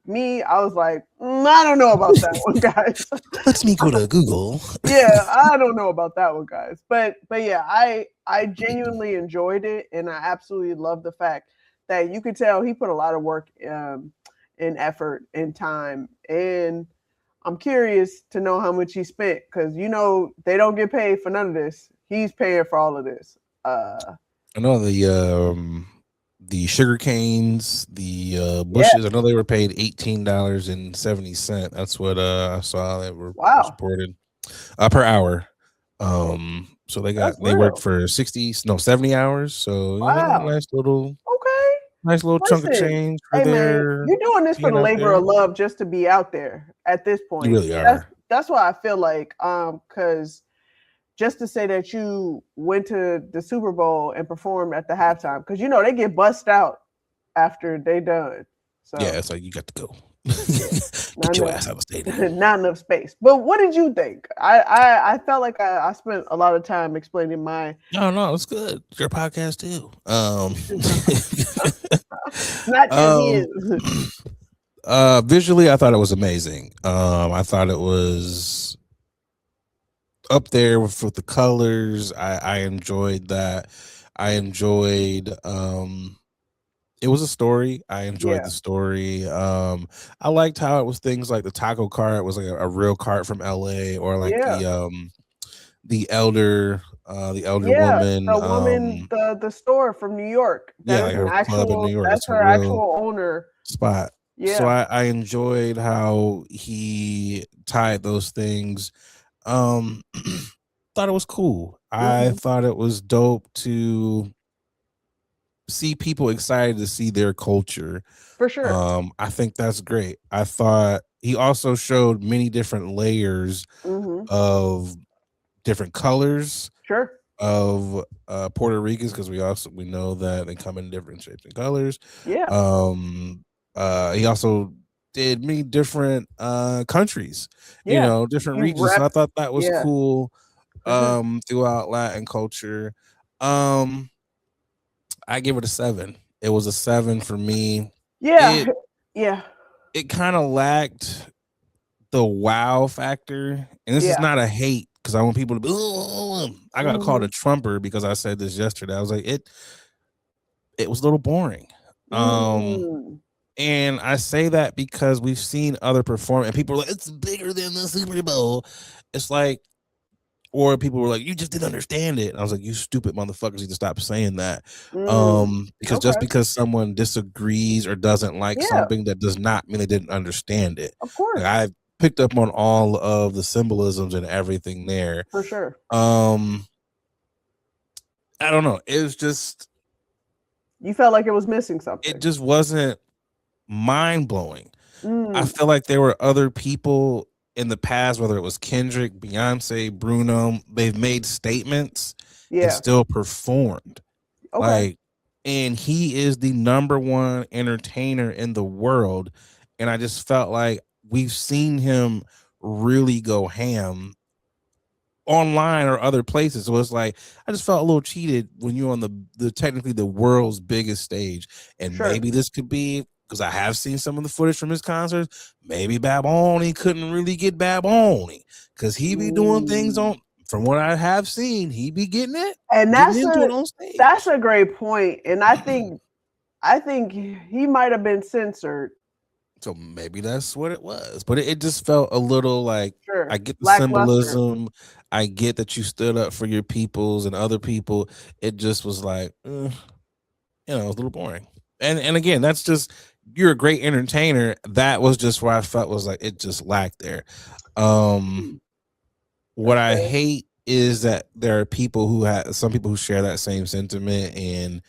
Me, I was like, I don't know about that one, guys. Let me go to Google. Yeah, I don't know about that one, guys. But yeah, I genuinely enjoyed it, and I absolutely love the fact that you could tell he put a lot of work and effort and time, and I'm curious to know how much he spent because they don't get paid for none of this. He's paying for all of this. I know the sugar canes, the Yeah. bushes. I know they were paid $18.70. That's what I saw that were Wow. reported per hour. So That's they worked real. for 70 hours. So Wow. Okay. nice little chunk of Listen, change for hey man, their you're doing this for being the out labor there. of love just to be out there at this You point. really That's are. that's why I feel like because just to say that you went to the Super Bowl and performed at the halftime because they get bussed out after they done. Yeah, So it's like you got to go. yeah, not Get your enough, ass out of the stadium. not enough space. But what did you think? I felt like I spent a lot of time explaining my No, it's good. It's your podcast too. not just um, his. visually, I thought it was amazing. I thought it was up there with the colors. I enjoyed that. I enjoyed it was a story. I enjoyed Yeah, the story. I liked how it was things like the taco cart was like a real cart from LA, or like yeah, the elder yeah. woman. The woman, the store from New York. That Yeah, is like an her club in New actual. York. That's It's a her real actual owner. spot. So Yeah. I enjoyed how he tied those things. Thought it was cool. I Hmm. thought it was dope to see people excited to see their culture. For sure. I think that's great. I thought he also showed many different layers Hmm. of different colors Sure. of Puerto Ricans, because we know that they come in different shapes and colors. Yeah. Um, he also did many different countries, Yeah. different He regions. So I repped. thought that was Yeah. cool For sure. throughout Latin culture. Um, I give it a 7. It was a 7 for me. Yeah. It Yeah. it kind of lacked the wow factor, and this is Yeah. not a hate because I want people to be. "Ooh." I got called Hmm. a Trumper because I said this yesterday. I was like, it was a little boring. Um, Mm. and I say that because we've seen other perform, and people are like, it's bigger than the Super Bowl. It's like, or people were like, you just didn't understand it. And I was like, you stupid motherfuckers need to stop saying that. Mm. Because just Okay. because someone disagrees or doesn't like Yeah. something, that does not mean they didn't understand it. Of Like, course. I picked up on all of the symbolisms and everything there. For sure. Um, I don't know. It was just, You felt like it was missing it something. just wasn't mind blowing. I Mm. feel like there were other people in the past, whether it was Kendrick, Beyonce, Bruno, they've made statements and Yeah. still performed. Okay. Like, and he is the number one entertainer in the world. And I just felt like we've seen him really go ham online or other places. So it's like I just felt a little cheated when you're on the technically the world's biggest stage. And Sure. maybe this could be because I have seen some of the footage from his concerts. Maybe Baboni couldn't really get Baboni because he be doing things Mm. on, from what I have seen, he be And getting that's into a it on stage. that's a great point. And I think he might have been censored. So maybe that's what it was. But it just felt a little like, I Sure. get the Lackluster. symbolism. I get that you stood up for your peoples and other people. It just was like, it was a little boring. And again, that's just, you're a great entertainer. That was just where I felt was like it just lacked there. Um, what That's I fair. hate is that there are people who have some people who share that same sentiment, and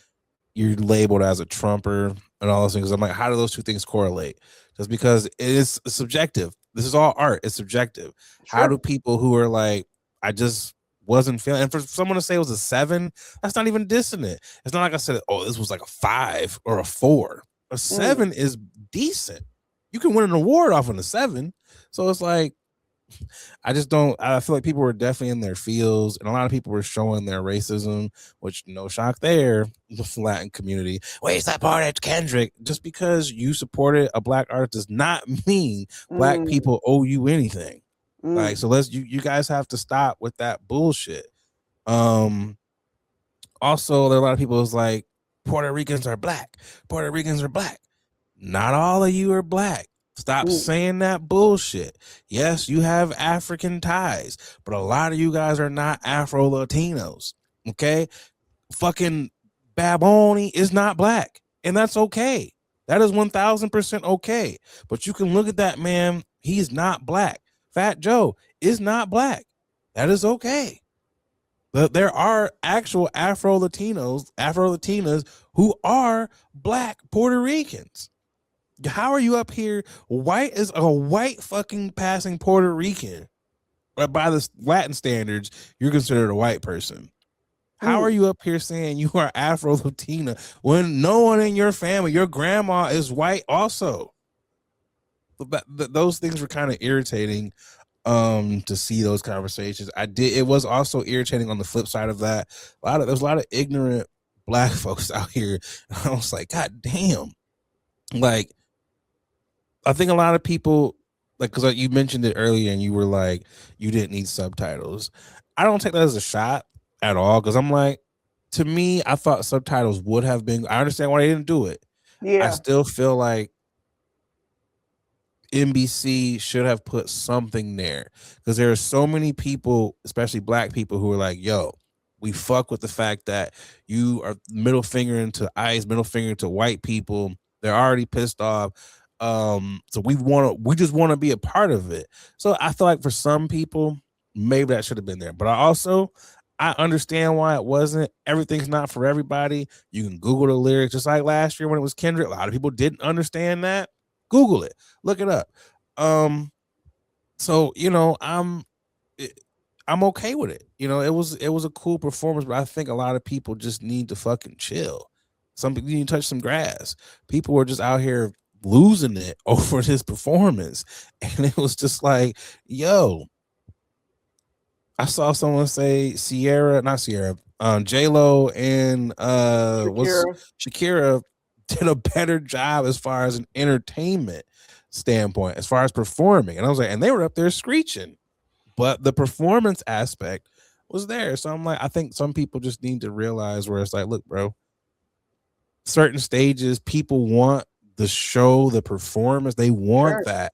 you're labeled as a Trumper and all those things. I'm like, how do those two things correlate? Just because it is subjective. This is all art. It's subjective. How do Sure. people who are like, I just wasn't feeling, and for someone to say it was a 7, that's not even dissonant. It's not like I said, oh, this was like a 5 or a 4. A Mm. 7 is decent. You can win an award off of a 7. So it's like, I just don't. I feel like people were definitely in their feels, and a lot of people were showing their racism, which no shock there. The Latin community, wait, that part at Kendrick. Just because you supported a black artist does not mean black Mm. people owe you anything. Like, Mm. so you guys have to stop with that bullshit. Um, Also, there are a lot of people who's like, Puerto Ricans are black. Puerto Ricans are black. Not all of you are black. Stop saying that bullshit. Yes, you have African ties, but a lot of you guys are not Afro Latinos. Okay? Fucking Baboni is not black, and that's okay. That is 1000% okay. But you can look at that man, he's not black. Fat Joe is not black. That is okay. But there are actual Afro Latinas who are black Puerto Ricans. How are you up here? White is a white fucking passing Puerto Rican. But by the Latin standards, you're considered a white person. How are you up here saying you are Afro Latina when no one in your family, your grandma is white also? Those things were kind of irritating to see those conversations. It was also irritating on the flip side of that. There's a lot of ignorant black folks out here. I was like, God damn. Like, I think a lot of people, like, because you mentioned it earlier and you were like, you didn't need subtitles. I don't take that as a shot at all, because I'm like, to me, I thought subtitles would have been. I understand why they didn't do it. Yeah. I still feel like NBC should have put something there, because there are so many people, especially black people, who are like, yo, we fuck with the fact that you are middle fingering to ICE, middle fingering to white people. They're already pissed off. So we just want to be a part of it. So I feel like for some people, maybe that should have been there. But I understand why it wasn't. Everything's not for everybody. You can Google the lyrics, just like last year when it was Kendrick. A lot of people didn't understand that. Google it, look it up. So I'm okay with it. It was a cool performance, but I think a lot of people just need to fucking chill. Some people need to touch some grass. People were just out here losing it over this performance, and it was just like, yo, I saw someone say J-Lo and Shakira did a better job as far as an entertainment standpoint, as far as performing. And I was like, and they were up there screeching, but the performance aspect was there. So I'm like, I think some people just need to realize where it's like, look, bro, certain stages, people want the show, the performance, they want that.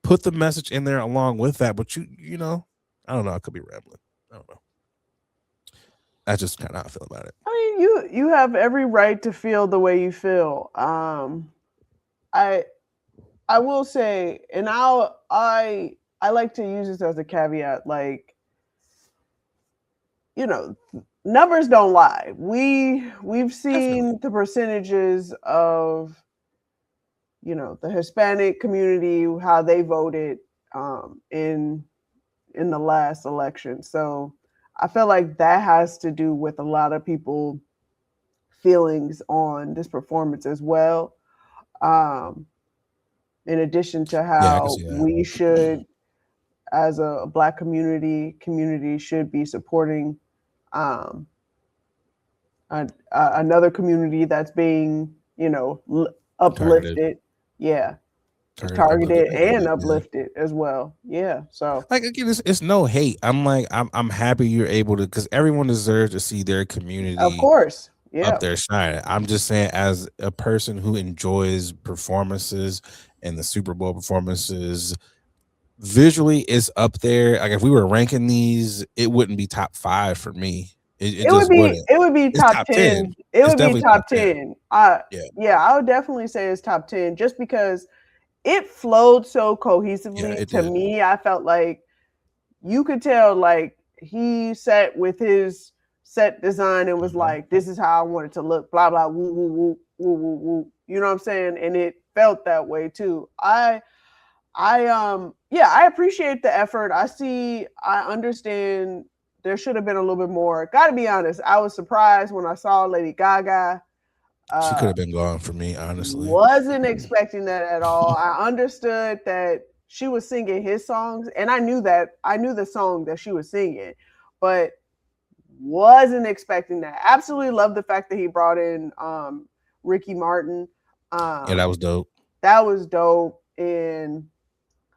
Put the message in there along with that. But you know, I don't know. I could be rambling. I don't know. That's just kind of how I feel about it. I mean, you have every right to feel the way you feel. I will say, and I like to use this as a caveat, like, numbers don't lie. We've seen the percentages of, the Hispanic community, how they voted in the last election. So I feel like that has to do with a lot of people feelings on this performance as well. In addition to how we should, as a Black community should be supporting another community that's being, uplifted. Targeted. Yeah. Targeted and uplifted as well. Yeah. So like, again, it's no hate. I'm happy you're able to, because everyone deserves to see their community, of course, up there shining. I'm just saying, as a person who enjoys performances and the Super Bowl performances, visually is up there. Like, if we were ranking these, it wouldn't be top 5 for me. It just wouldn't. It would be top 10. It would be top 10. Yeah, I would definitely say it's top 10, just because it flowed so cohesively to me. I felt like you could tell, like, he sat with his set design and was like, this is how I want it to look, blah, blah, woo, woo, woo, woo, woo, woo. You know what I'm saying? And it felt that way too. I appreciate the effort. I understand there should have been a little bit more. Gotta be honest, I was surprised when I saw Lady Gaga. She could have been gone for me, honestly. Wasn't expecting that at all. I understood that she was singing his songs, and I knew the song that she was singing, but wasn't expecting that. Absolutely love the fact that he brought in Ricky Martin. Yeah, that was dope. That was dope, and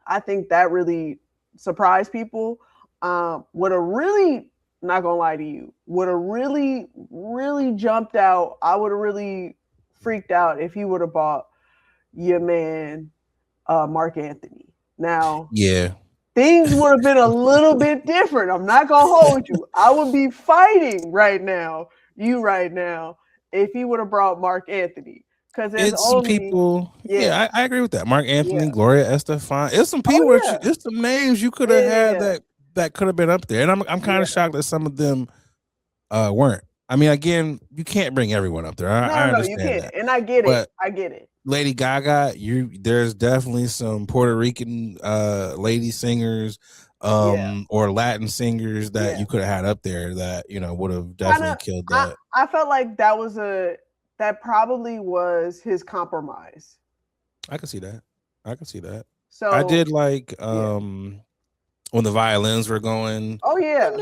I think that really surprised people. Would have really, not gonna lie to you, would have really, really jumped out. I would have really freaked out if he would have bought your man Mark Anthony. Now, Yeah. things would have been a little bit different. I'm not gonna hold you. I would be fighting right now, if he would have brought Mark Anthony. Because there's It's some only people. Yeah, I agree with that. Mark Anthony, yeah. Gloria Estefan. It's some people. Oh yeah. It's some names you could have had Yeah. that could have been up there, and I'm kind Yeah. of shocked that some of them weren't. I mean, again, you can't bring everyone up there. I No, understand you can't. that, And I get it. but I get it. Lady Gaga, there's definitely some Puerto Rican lady singers or Latin singers that you could have had up there that would have definitely killed that. I felt like that probably was his compromise. I can see that. So I did like when the violins were going. Oh yeah.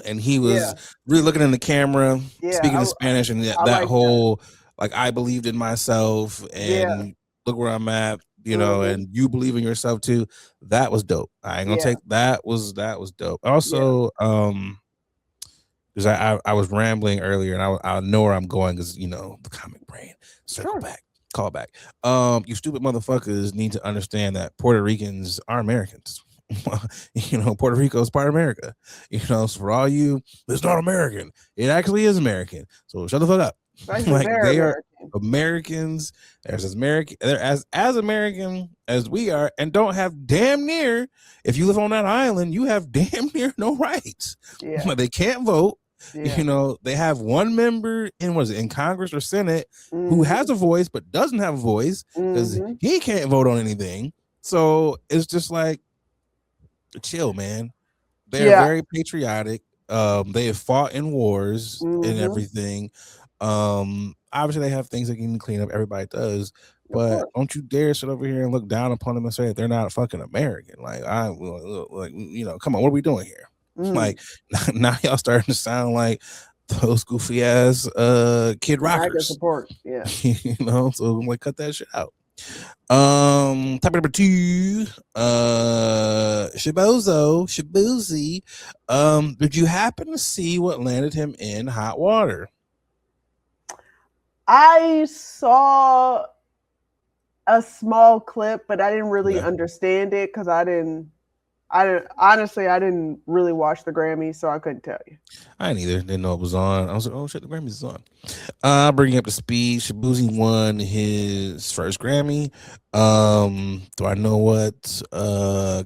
And he was really looking in the camera, speaking in Spanish, and that whole like I believed in myself and look where I'm at, and you believe in yourself too. That was dope. I ain't gonna take that was dope. Also, because I was rambling earlier, and I know where I'm going because the comic brain. Call back. You stupid motherfuckers need to understand that Puerto Ricans are Americans. Puerto Rico is part of America. So for all you, it's not American. It actually is American. So shut the fuck up. Like they are Americans. They're as American. They're as American as we are, and don't have damn near. If you live on that island, you have damn near no rights. Yeah. They can't vote. Yeah. They have one member in Congress or Senate who has a voice but doesn't have a voice because he can't vote on anything. So it's just like, chill, man. They're very patriotic. They have fought in wars and everything. Obviously they have things they can clean up. Everybody does, but don't you dare sit over here and look down upon them and say that they're not fucking American. Like come on, what are we doing here? Like now y'all starting to sound like those goofy ass Kid Rockers. Support. Yeah. So I'm like, cut that shit out. Topic number 2, Shabuzi. Did you happen to see what landed him in hot water? I saw a small clip, but I didn't really understand it because I didn't really watch the Grammys, so I couldn't tell you. I didn't know it was on. I was like, oh shit, the Grammys is on. I'll bring you up to speed. Shabuzi won his first Grammy. Do I know what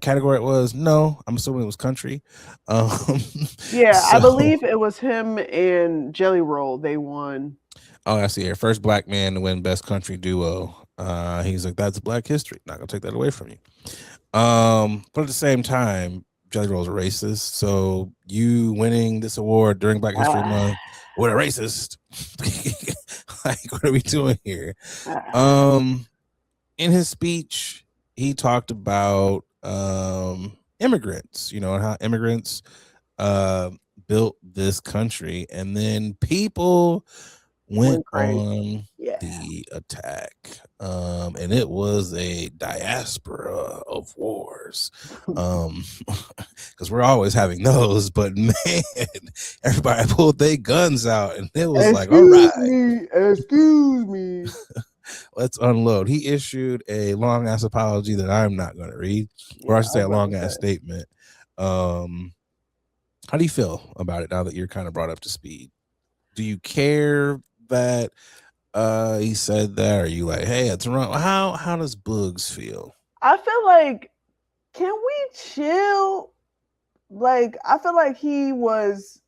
category it was? No, I'm assuming it was country. I believe it was him and Jelly Roll. They won. Oh, I see here. First black man to win best country duo. He's like, that's Black history. Not gonna take that away from you. But at the same time, Jelly Roll's a racist. So you winning this award during Black History Month with a racist, like, what are we doing here? In his speech, he talked about immigrants, and how immigrants built this country, and then people went on the attack, and it was a diaspora of wars, because we're always having those, but man, everybody pulled their guns out, and it was like, all right, excuse me, let's unload. He issued a long ass apology that I'm not going to read, or I should say a long ass statement. How do you feel about it now that you're kind of brought up to speed? Do you care that he said that? Are you like, hey, it's wrong? How does Boogs feel? I feel like, can we chill? Like, I feel like he was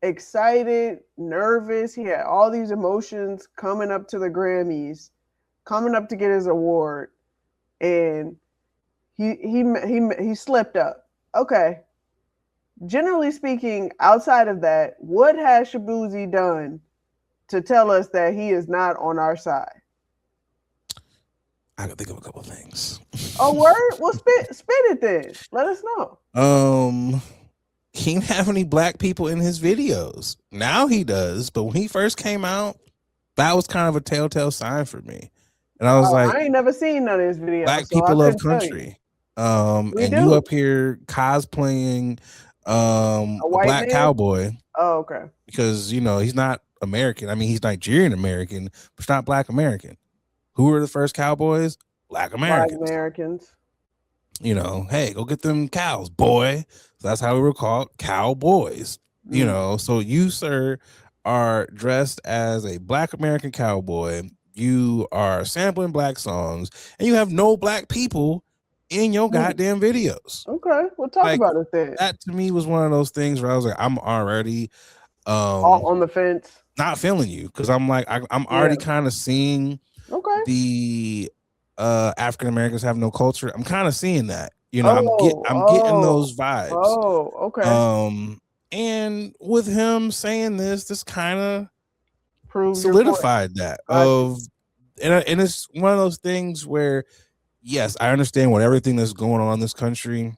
excited, nervous. He had all these emotions coming up to the Grammys, coming up to get his award, and he slipped up. Okay. Generally speaking, outside of that, what has Shabuzi done to tell us that he is not on our side? I can think of a couple of things. Oh, word? Well, spit it then. Let us know. He didn't have any black people in his videos. Now he does, but when he first came out, that was kind of a telltale sign for me. And I was like, I ain't never seen none of his videos. Black people love country. And you up here cosplaying a black cowboy. Oh, okay. Because he's not American. I mean, he's Nigerian American, but he's not Black American. Who were the first cowboys? Black Black Americans. Americans. Hey, go get them cows, boy. So that's how we were called, cowboys. So you, sir, are dressed as a Black American cowboy. You are sampling black songs, and you have no black people in your goddamn videos. Okay, we'll talk about it then. That to me was one of those things where I was like, I'm already all on the fence, not feeling you, because I'm like, I'm already kind of seeing the African Americans have no culture. I'm kind of seeing that. I'm getting those vibes. Oh, okay. And with him saying this kind of solidified that and it's one of those things where, yes, I understand what everything that's going on in this country.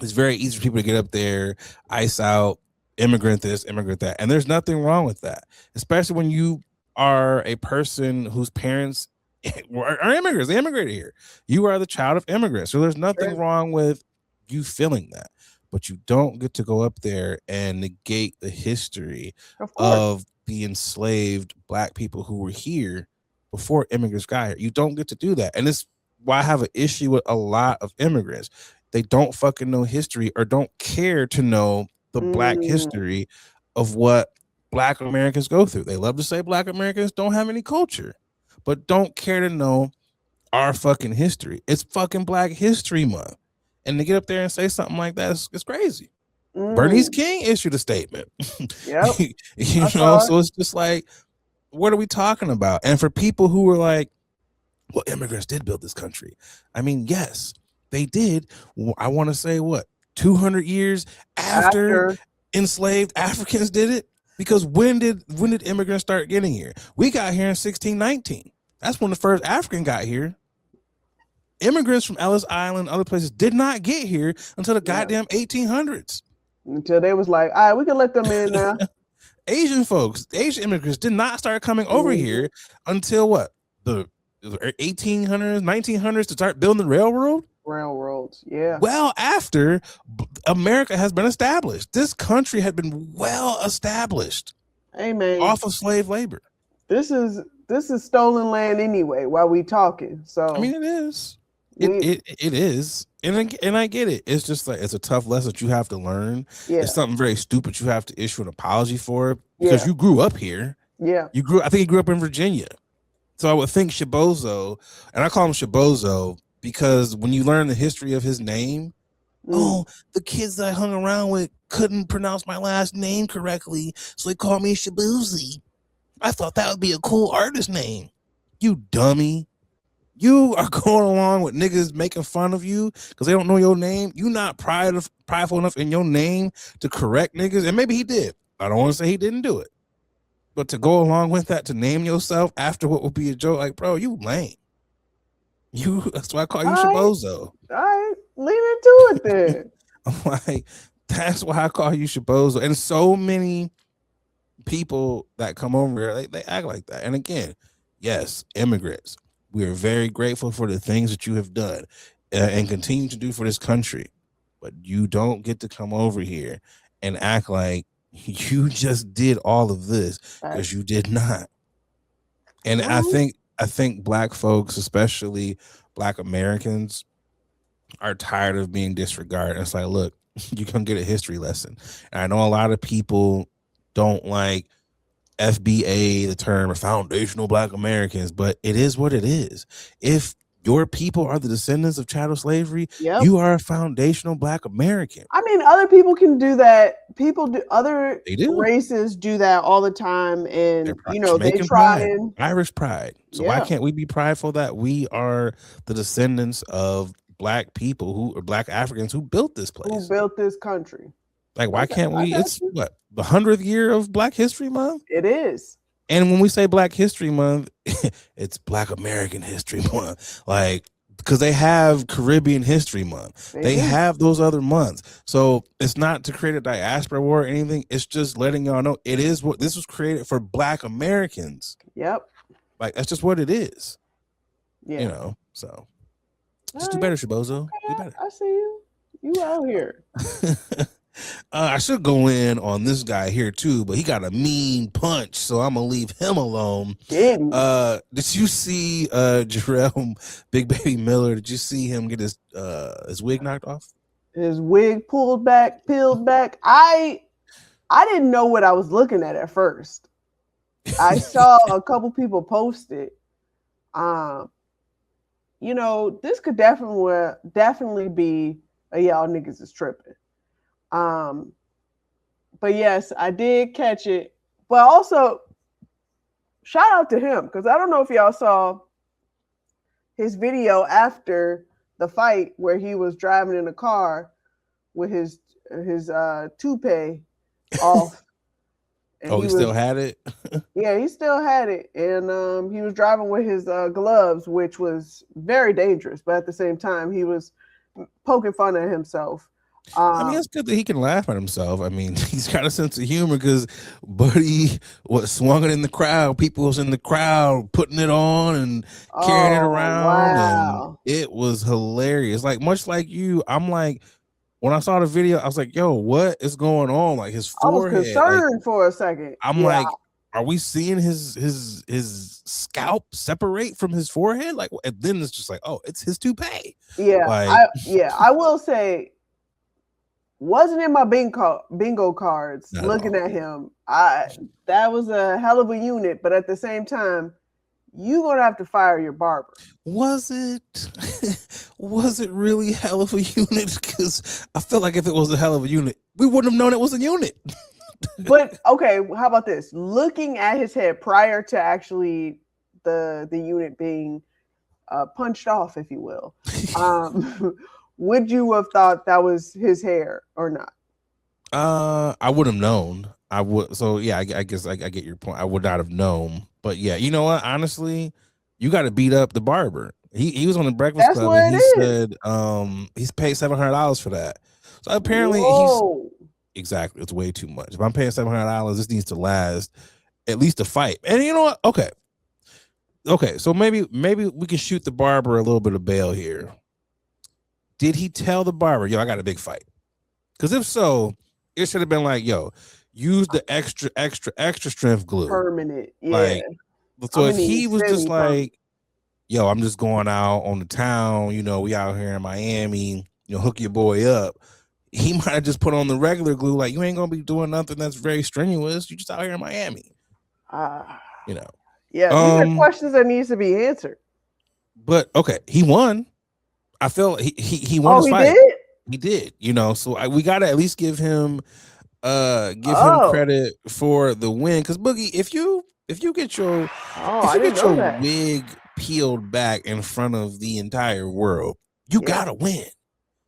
It's very easy for people to get up there, ice out, immigrant this, immigrant that, and there's nothing wrong with that, especially when you are a person whose parents are immigrants. They immigrated here. You are the child of immigrants, so there's nothing wrong with you feeling that, but you don't get to go up there and negate the history of the enslaved black people who were here before immigrants got here. You don't get to do that, and it's why I have an issue with a lot of immigrants. They don't fucking know history or don't care to know the black history of what black Americans go through. They love to say black Americans don't have any culture, but don't care to know our fucking history. It's fucking Black History Month. And to get up there and say something like that is crazy. Bernice King issued a statement. Yep. So it's just like, what are we talking about? And for people who were like, well, immigrants did build this country. I mean, yes, they did. I want to say 200 years after enslaved Africans did it? Because when did immigrants start getting here? We got here in 1619. That's when the first African got here. Immigrants from Ellis Island, other places, did not get here until the goddamn 1800s. Until they was like, all right, we can let them in now. Asian immigrants did not start coming over here until the 1800s, 1900s to start building railroads. Yeah. Well, after America has been established, this country had been well established. Amen. Off of slave labor. This is stolen land anyway. While we talking, so I mean, it is. It is, and I get it. It's just like, it's a tough lesson that you have to learn. Yeah. It's something very stupid you have to issue an apology for, because you grew up here. Yeah, I think you grew up in Virginia. So I would think Shibozo, and I call him Shibozo because when you learn the history of his name, the kids that I hung around with couldn't pronounce my last name correctly, so they called me Shibuzi. I thought that would be a cool artist name. You dummy. You are going along with niggas making fun of you because they don't know your name. You not prideful enough in your name to correct niggas. And maybe he did. I don't want to say he didn't do it. But to go along with that, to name yourself after what would be a joke, like, bro, you lame. That's why I call you Shibozo. All right, lean into it then. I'm like, that's why I call you Shibozo. And so many people that come over here, they act like that. And again, yes, immigrants, we are very grateful for the things that you have done and continue to do for this country. But you don't get to come over here and act like you just did all of this, because you did not. And I think black folks, especially black Americans, are tired of being disregarded. It's like, look, you can get a history lesson. And I know a lot of people don't like FBA, the term foundational black Americans, but it is what it is. If your people are the descendants of chattel slavery, you are a foundational black American. I mean, other people can do that. Other races do that all the time, and they try Irish pride. So why can't we be prideful that we are the descendants of black people who are black Africans who built this place, who built this country? Like, why can't we? It's the 100th year of Black History Month. It is. And when we say Black History Month, it's Black American History Month. Like, because they have Caribbean History Month. They have those other months. So it's not to create a diaspora war or anything. It's just letting y'all know it is what this was created for Black Americans. Yep. Like, that's just what it is. Yeah. So just do better, Shibozo. Okay, do better. I see you. You out here. I should go in on this guy here too, but he got a mean punch, so I'm gonna leave him alone. Did Did you see Jarrell Big Baby Miller? Did you see him get his wig knocked off? his wig peeled back. I didn't know what I was looking at first. I saw a couple people post it. You know, this could definitely be a y'all niggas is tripping. But yes, I did catch it. But also, shout out to him, because I don't know if y'all saw his video after the fight where he was driving in a car with his toupee off. And he still had it? Yeah, he still had it. And he was driving with his gloves, which was very dangerous. But at the same time, he was poking fun at himself. I mean, it's good that he can laugh at himself. I mean, he's got a sense of humor because Buddy was swung it in the crowd. People was in the crowd putting it on and carrying it around. Wow. And it was hilarious. Like, much like you, I'm like, when I saw the video, I was like, yo, what is going on? Like, his forehead. I was concerned for a second. I'm like, are we seeing his scalp separate from his forehead? Like, and then it's just like, oh, it's his toupee. Yeah. Like, I will say, wasn't in my bingo cards looking at him. That was a hell of a unit, but at the same time, you're gonna have to fire your barber. Was it really hell of a unit? Because I feel like if it was a hell of a unit, we wouldn't have known it was a unit. But okay, how about this? Looking at his head prior to actually the unit being punched off, if you will, would you have thought that was his hair or not? I would have known. I would. So yeah, I guess I get your point. I would not have known. But yeah, you know what? Honestly, you got to beat up the barber. He was on the Breakfast Club and he said he's paid $700 for that. So apparently exactly, it's way too much. If I'm paying $700, this needs to last at least a fight. And you know what? Okay. So maybe we can shoot the barber a little bit of bail here. Did he tell the barber, yo, I got a big fight? Because if so, it should have been like, yo, use the extra strength glue. Permanent. Yeah. Like, so if he was just like, yo, I'm just going out on the town, you know, we out here in Miami, you know, hook your boy up, he might have just put on the regular glue, like, you ain't gonna be doing nothing that's very strenuous. You just out here in Miami. You know. Yeah, these are questions that needs to be answered. But okay, he won. I feel he won his fight. Did? He did, you know. So we gotta at least give him credit for the win. Because Boogie, if you get your wig peeled back in front of the entire world, you gotta win.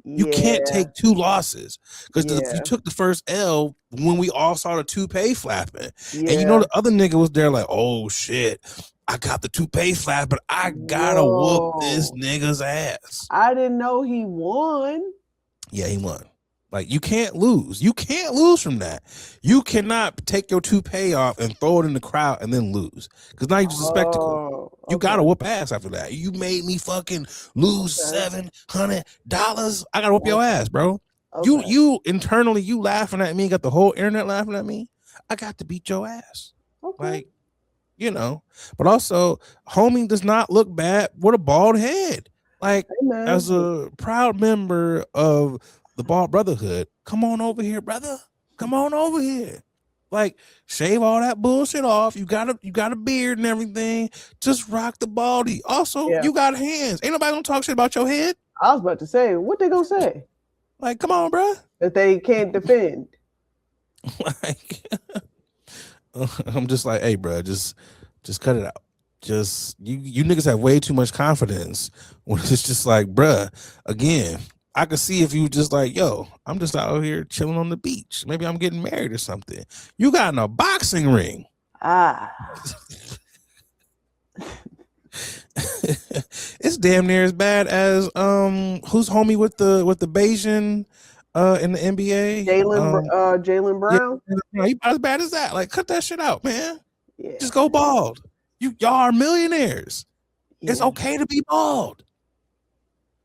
You can't take two losses, because you took the first L when we all saw the toupee flapping, and you know the other nigga was there like, oh shit, I got the toupee flap, but I gotta whoop this nigga's ass. I didn't know he won. Yeah, he won. Like, you can't lose. You can't lose from that. You cannot take your toupee off and throw it in the crowd and then lose, because now you're just a spectacle. Okay. You gotta whoop ass after that. You made me fucking lose $700. I gotta whoop your ass, bro. Okay. You internally, you laughing at me, got the whole internet laughing at me. I got to beat your ass. Okay. Like, you know, but also, homie does not look bad with a bald head. Like, as a proud member of the Bald Brotherhood, come on over here, brother. Come on over here. Like, shave all that bullshit off. You got a beard and everything. Just rock the baldy. Also, you got hands. Ain't nobody gonna talk shit about your head. I was about to say, what they gonna say? Like, come on, bro. That they can't defend. Like, I'm just like, hey, bro, just cut it out. Just you niggas have way too much confidence when it's just like, bruh, again, I could see if you just like, yo, I'm just out here chilling on the beach. Maybe I'm getting married or something. You got in a boxing ring. It's damn near as bad as who's homie with the Bayesian in the NBA? Jaylen Brown. Yeah, he about as bad as that. Like, cut that shit out, man. Yeah. Just go bald. Y'all are millionaires. Yeah. It's okay to be bald.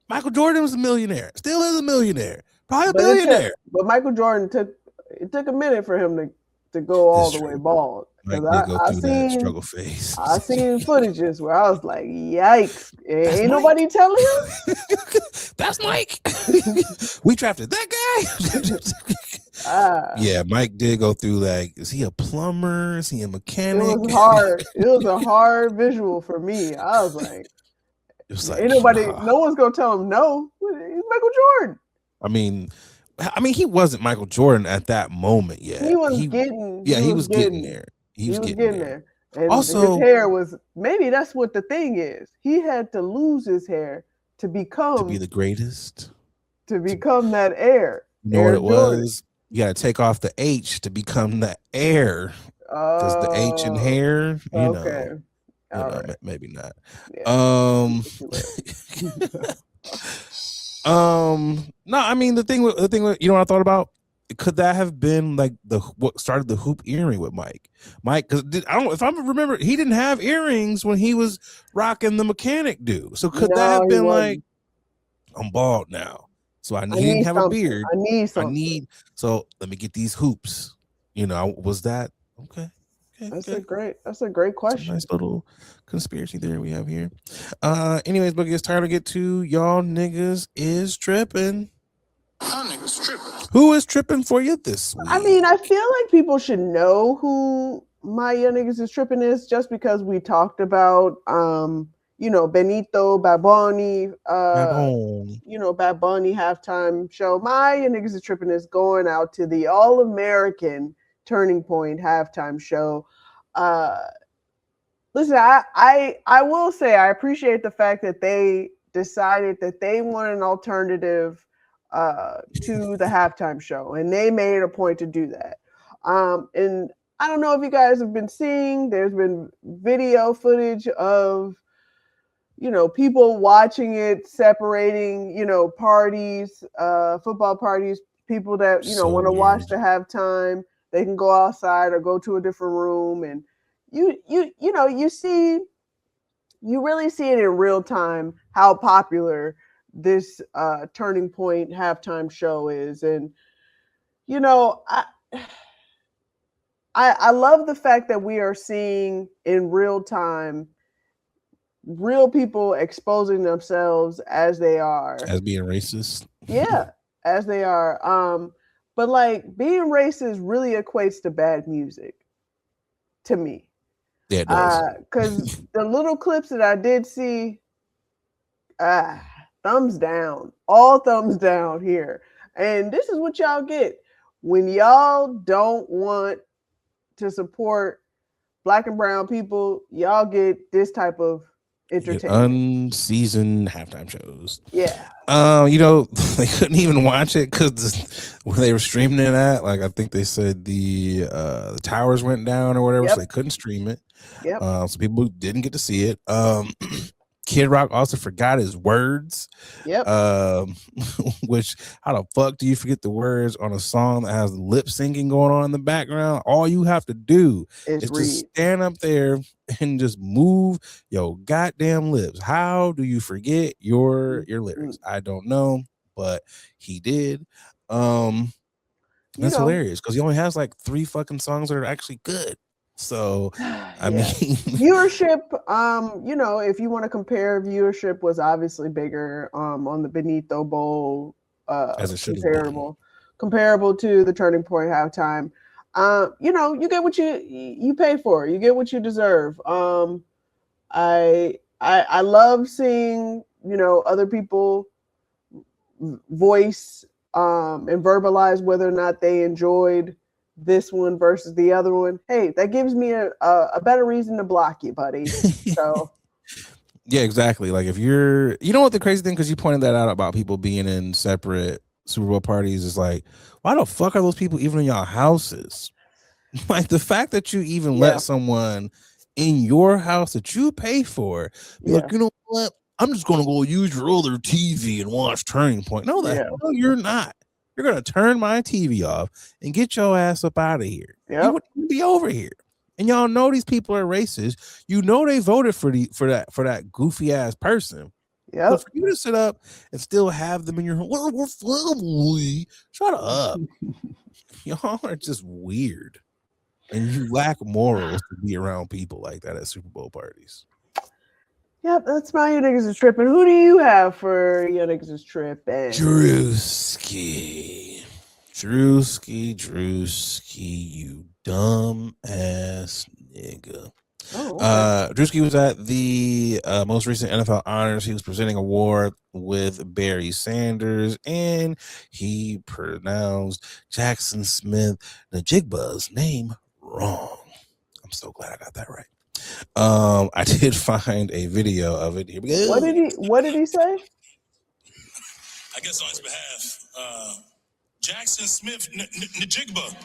Michael Jordan was a millionaire. Still is a millionaire. Probably a billionaire. But Michael Jordan took a minute for him to go all the way bald. Mike did go through that struggle phase. I seen footages where I was like, "Yikes! Ain't nobody telling him." That's Mike. We drafted that guy. Yeah, Mike did go through like, is he a plumber? Is he a mechanic? It was hard. It was a hard visual for me. I was like, ain't nobody. No one's gonna tell him no. He's Michael Jordan. I mean, he wasn't Michael Jordan at that moment yet. He was getting there. He was getting there. And also, his hair was, maybe that's what the thing is. He had to lose his hair to be the greatest. To become that heir. You know what it was? You got to take off the H to become the heir. Because the H in hair, you know, maybe not. Yeah. No, I mean the thing, you know what I thought about? Could that have been like what started the hoop earring with Mike? Because if I remember, he didn't have earrings when he was rocking the mechanic dude. So could that have been like, I'm bald now, so he didn't have a beard. I need something. So let me get these hoops. You know, was that okay? That's a great question. A nice little conspiracy theory we have here. Anyways, Boogie, it's time to get to y'all niggas is tripping. Who is tripping for you this week? I mean, I feel like people should know who my young niggas is tripping is, just because we talked about Benito, Bad Bunny, Bad Bunny halftime show. My young niggas is tripping is going out to the All-American Turning Point halftime show. Listen, I will say I appreciate the fact that they decided that they want an alternative to the halftime show, and they made it a point to do that. And I don't know if you guys have been seeing, there's been video footage of people watching it, separating parties, football parties, people that want to watch the halftime. They can go outside or go to a different room, and you really see it in real time how popular this Turning Point halftime show is. And I love the fact that we are seeing in real time real people exposing themselves as they are, as being racist. Yeah, as they are. But like, being racist really equates to bad music to me. Yeah, it does. Because the little clips that I did see, thumbs down, all thumbs down here. And this is what y'all get when y'all don't want to support Black and brown people. Y'all get this type of entertainment. Unseasoned halftime shows. Yeah. They couldn't even watch it because when they were streaming it at, like, I think they said the towers went down or whatever, so they couldn't stream it. Yep. So people didn't get to see it. Kid Rock also forgot his words. Yep. Which, how the fuck do you forget the words on a song that has lip syncing going on in the background? All you have to do is just stand up there and just move your goddamn lips. How do you forget your lyrics? I don't know, but he did. That's hilarious because he only has like 3 fucking songs that are actually good. So I mean, viewership, if you want to compare, viewership was obviously bigger on the Benito Bowl, as it should have been. Comparable to the Turning Point halftime. You get what you pay for. You get what you deserve. I love seeing other people voice and verbalize whether or not they enjoyed this one versus the other one. Hey, that gives me a better reason to block you, buddy. So yeah, exactly. Like, if you're, what the crazy thing, because you pointed that out about people being in separate Super Bowl parties, is like, why the fuck are those people even in y'all houses? Like, the fact that you even let someone in your house that you pay for be like, you know what, I'm just gonna go use your other TV and watch Turning Point. No, the hell you're not. You're gonna turn my TV off and get your ass up out of here. You wouldn't be over here. And y'all know these people are racist. You know they voted for that goofy ass person. Yep. So for you to sit up and still have them in your home, well, we're family. Shut up. Y'all are just weird. And you lack morals to be around people like that at Super Bowl parties. Yep, that's my you niggas is tripping. Who do you have for your niggas is tripping? Druski. Druski, you dumb ass nigga. Oh, okay. Druski was at the most recent NFL honors. He was presenting an award with Barry Sanders, and he pronounced Jackson Smith Najigba's name wrong. I'm so glad I got that right. I did find a video of it. Here we go. What did he say? I guess on his behalf, Jackson Smith Najigba.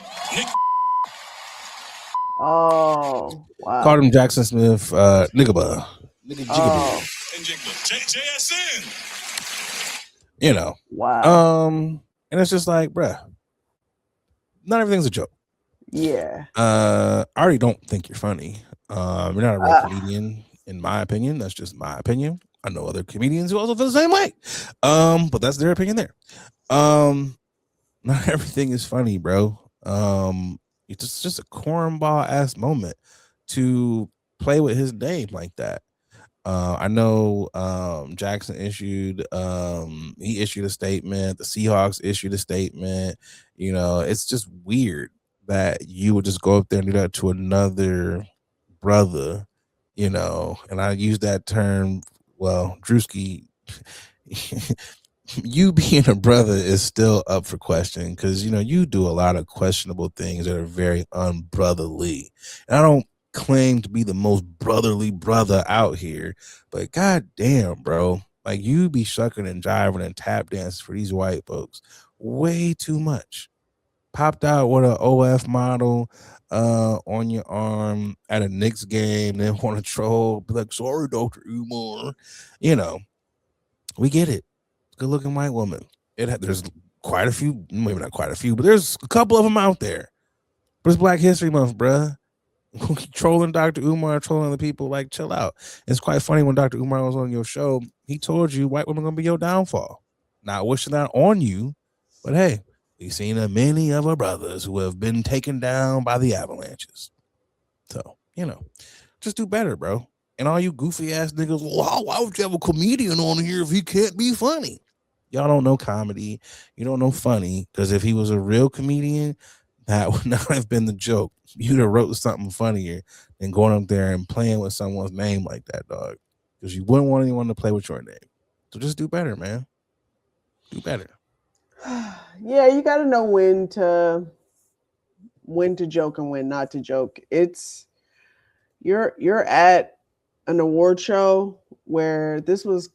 Oh, wow. Called him Jackson Smith Nigaba. Oh. JSN. You know. Wow. And it's just like, bruh, not everything's a joke. Yeah. I already don't think you're funny. You're not a real comedian, in my opinion. That's just my opinion. I know other comedians who also feel the same way. But that's their opinion there. Not everything is funny, bro. It's just a cornball ass moment to play with his name like that. I know Jackson issued a statement. The Seahawks issued a statement. You know, it's just weird that you would just go up there and do that to another brother, you know. And I use that term, well, Druski, you being a brother is still up for question because, you know, you do a lot of questionable things that are very unbrotherly. And I don't claim to be the most brotherly brother out here, but god damn, bro, like you be shucking and jiving and tap dancing for these white folks way too much. Popped out with an OF model on your arm at a Knicks game, then want to troll, be like, sorry, Dr. Umar. You know, we get it. Good looking white woman. There's quite a few, maybe not quite a few, but there's a couple of them out there. But it's Black History Month, bruh. Trolling Dr. Umar, trolling the people, like, chill out. It's quite funny when Dr. Umar was on your show, he told you white women gonna be your downfall. Not wishing that on you, but hey, we've seen many of our brothers who have been taken down by the avalanches. So, you know, just do better, bro. And all you goofy ass niggas, wow, why would you have a comedian on here if he can't be funny? Y'all don't know comedy. You don't know funny, because if he was a real comedian, that would not have been the joke. You'd have wrote something funnier than going up there and playing with someone's name like that, dog. Because you wouldn't want anyone to play with your name. So just do better, man. Do better. Yeah, you got to know when to joke and when not to joke. It's you're at an award show where this was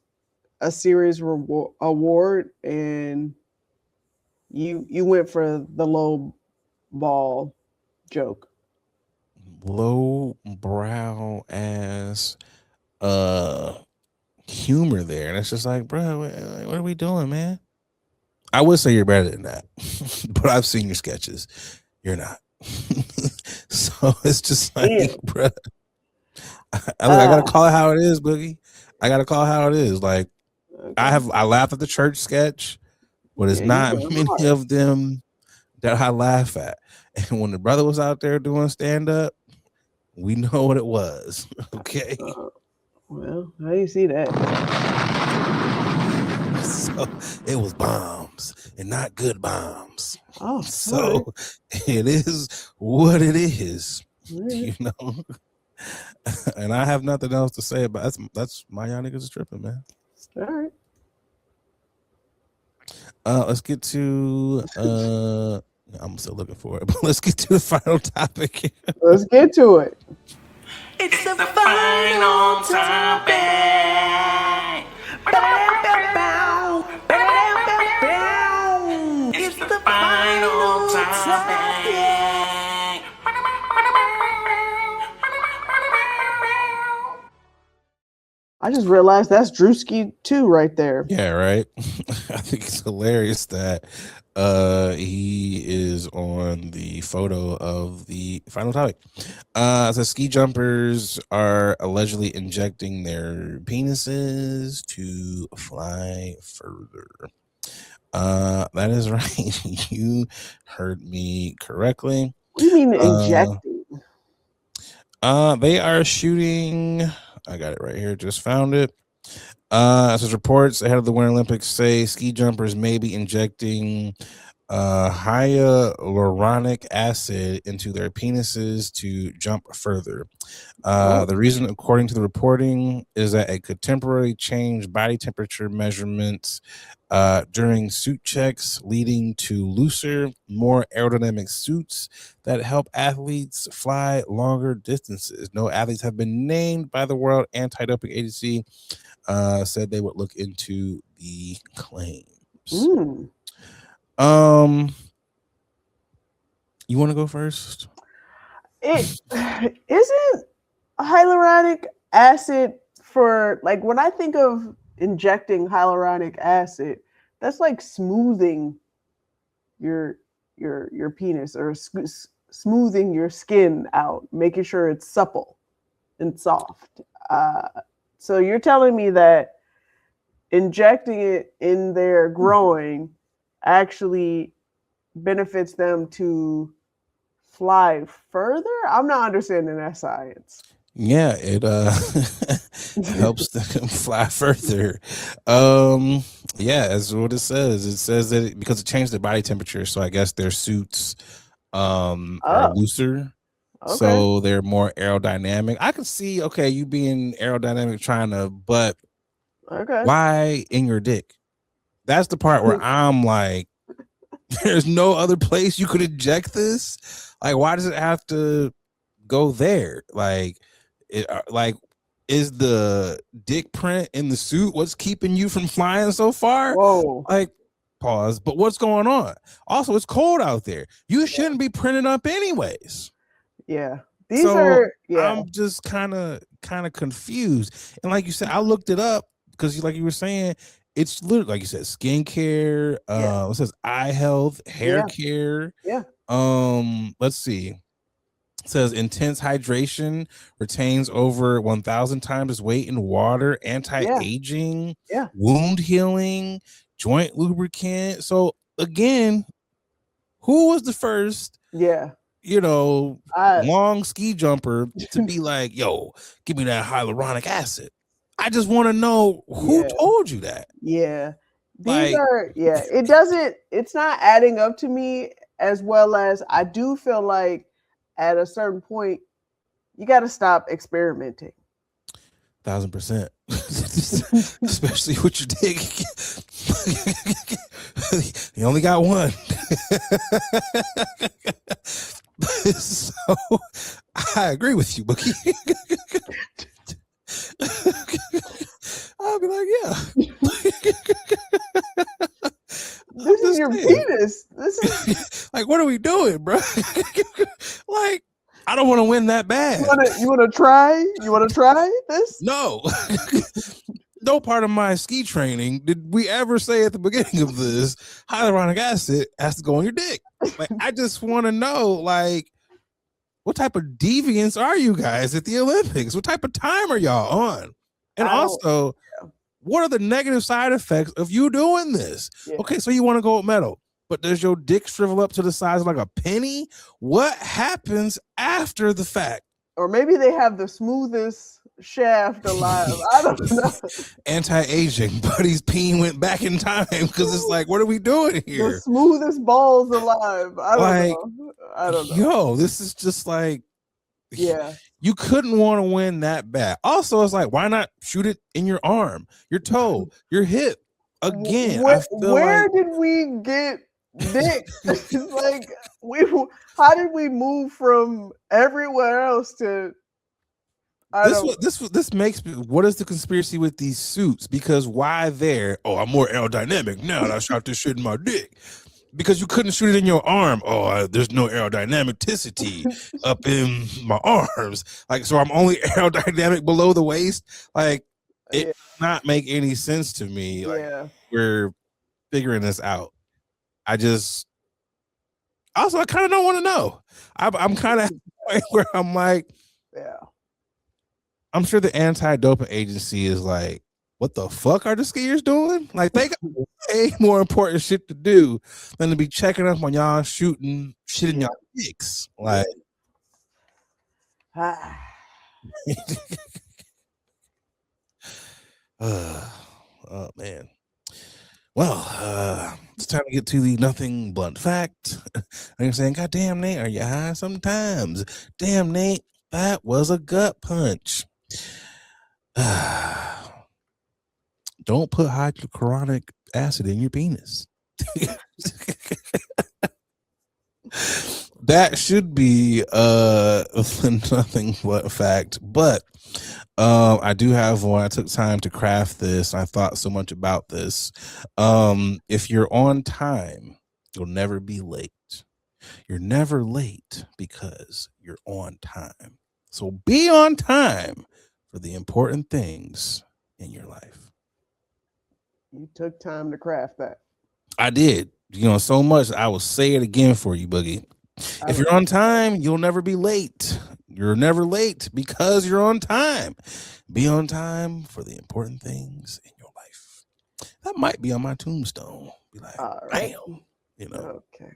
a series award, and you went for the low ball joke. Low brow ass humor there. And it's just like, bro, what are we doing, man? I would say you're better than that, but I've seen your sketches. You're not. So it's just like, bro, I gotta call it how it is, Boogie. I gotta call it how it is. Like, okay. I laughed at the church sketch, but it's not many of them that I laugh at. And when the brother was out there doing stand up, we know what it was. Okay. Well, how do you see that? So it was bombs and not good bombs. Oh, so it is what it is, you know. And I have nothing else to say about that's my y'all niggas is tripping, man. All right. Let's get to I'm still looking for it, but let's get to the final topic. Let's get to it. It's the final topic. It's the final topic. I just realized that's Druski too, right there. Yeah, right. I think it's hilarious that he is on the photo of the final topic. So ski jumpers are allegedly injecting their penises to fly further. That is right. You heard me correctly. What do you mean injecting? They are shooting. I got it right here. Just found it. Says reports ahead of the Winter Olympics say ski jumpers may be injecting hyaluronic acid into their penises to jump further. The reason, according to the reporting, is that it could temporarily change body temperature measurements during suit checks, leading to looser, more aerodynamic suits that help athletes fly longer distances. No athletes have been named by the World Anti-Doping Agency. Said they would look into the claims. You want to go first? It isn't hyaluronic acid for, like, when I think of injecting hyaluronic acid, that's like smoothing your penis, or smoothing your skin out, making sure it's supple and soft. So you're telling me that injecting it in their groin actually benefits them to fly further? I'm not understanding that science. Yeah, it helps them fly further. Yeah, that's what it says. It says that because it changed their body temperature, so I guess their suits are looser. Okay. So they're more aerodynamic. I could see, okay, you being aerodynamic but why in your dick? That's the part where I'm like, there's no other place you could inject this. Like, why does it have to go there? Like, is the dick print in the suit what's keeping you from flying so far? Whoa. Like, pause. But what's going on? Also, it's cold out there. You shouldn't be printed up anyways. Yeah. I'm just kind of confused. And like you said, I looked it up because like you were saying, it's literally, like you said, skincare, it says eye health, hair care. Yeah. Let's see. It says intense hydration retains over 1,000 times its weight in water, anti-aging, wound healing, joint lubricant. So again, who was the first? Long ski jumper to be like, yo, give me that hyaluronic acid. I just want to know who told you that. Yeah. It's not adding up to me, as well as I do feel like at a certain point, you got to stop experimenting. 1,000%. Especially with your dick. You only got one. So I agree with you, Bookie. I'll be like, yeah. This is your penis. This is like, what are we doing, bro? Like, I don't want to win that bad. You want to try? You want to try this? No. No part of my ski training did we ever say at the beginning of this hyaluronic acid has to go on your dick. Like, I just want to know, like, what type of deviants are you guys at the Olympics? What type of time are y'all on? And also, what are the negative side effects of you doing this? Yeah. Okay, so you want to gold medal, but does your dick shrivel up to the size of like a penny? What happens after the fact? Or maybe they have the smoothest shaft alive. I don't know. Anti-aging, Buddy's peen went back in time because it's like, what are we doing here? The smoothest balls alive. I don't know. Yo, this is just like, you couldn't want to win that bad. Also, it's like, why not shoot it in your arm, your toe, your hip? Again, where did we get dick? Like, how did we move from everywhere else to? This makes me. What is the conspiracy with these suits? Because why there? Oh, I'm more aerodynamic now. I shot this shit in my dick. Because you couldn't shoot it in your arm. Oh, there's no aerodynamicity up in my arms. Like, so I'm only aerodynamic below the waist. Like, It does not make any sense to me. Like, we're figuring this out. I kind of don't want to know. I'm kind of where I'm like, I'm sure the anti-doping agency is like, what the fuck are the skiers doing? Like, they got way more important shit to do than to be checking up on y'all shooting shit in y'all dicks. Like, oh man. Well, it's time to get to the nothing blunt fact. I'm saying, God damn, Nate, are you high sometimes? Damn, Nate, that was a gut punch. Don't put hydrochloric acid in your penis. That should be nothing but fact, but I do have one. I took time to craft this. I thought so much about this. If you're on time, you'll never be late. You're never late because you're on time. So be on time for the important things in your life. You took time to craft that. I did. So much. I will say it again for you, Boogie. If you're on time, you'll never be late. You're never late because you're on time. Be on time for the important things in your life. That might be on my tombstone. Be like, bam. Okay.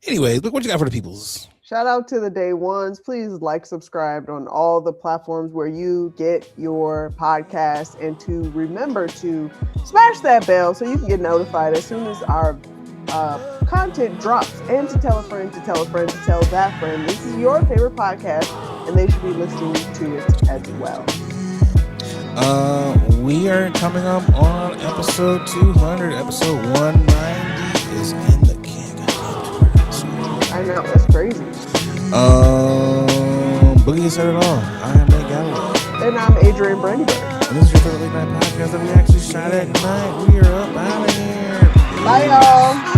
Anyways, look what you got for the peoples. Shout out to the day ones. Please like, subscribe on all the platforms where you get your podcast, and to remember to smash that bell so you can get notified as soon as our content drops, and to tell a friend, to tell a friend, to tell that friend. This is your favorite podcast, and they should be listening to it as well. We are coming up on episode 200. Episode 190 is in the can. I know, that's crazy. Boogie said it all. I am Nate Galloway. And I'm Adrian Brandyberg. And this is your favorite late night podcast that we actually shot at night. We are up out of here. Bye, y'all.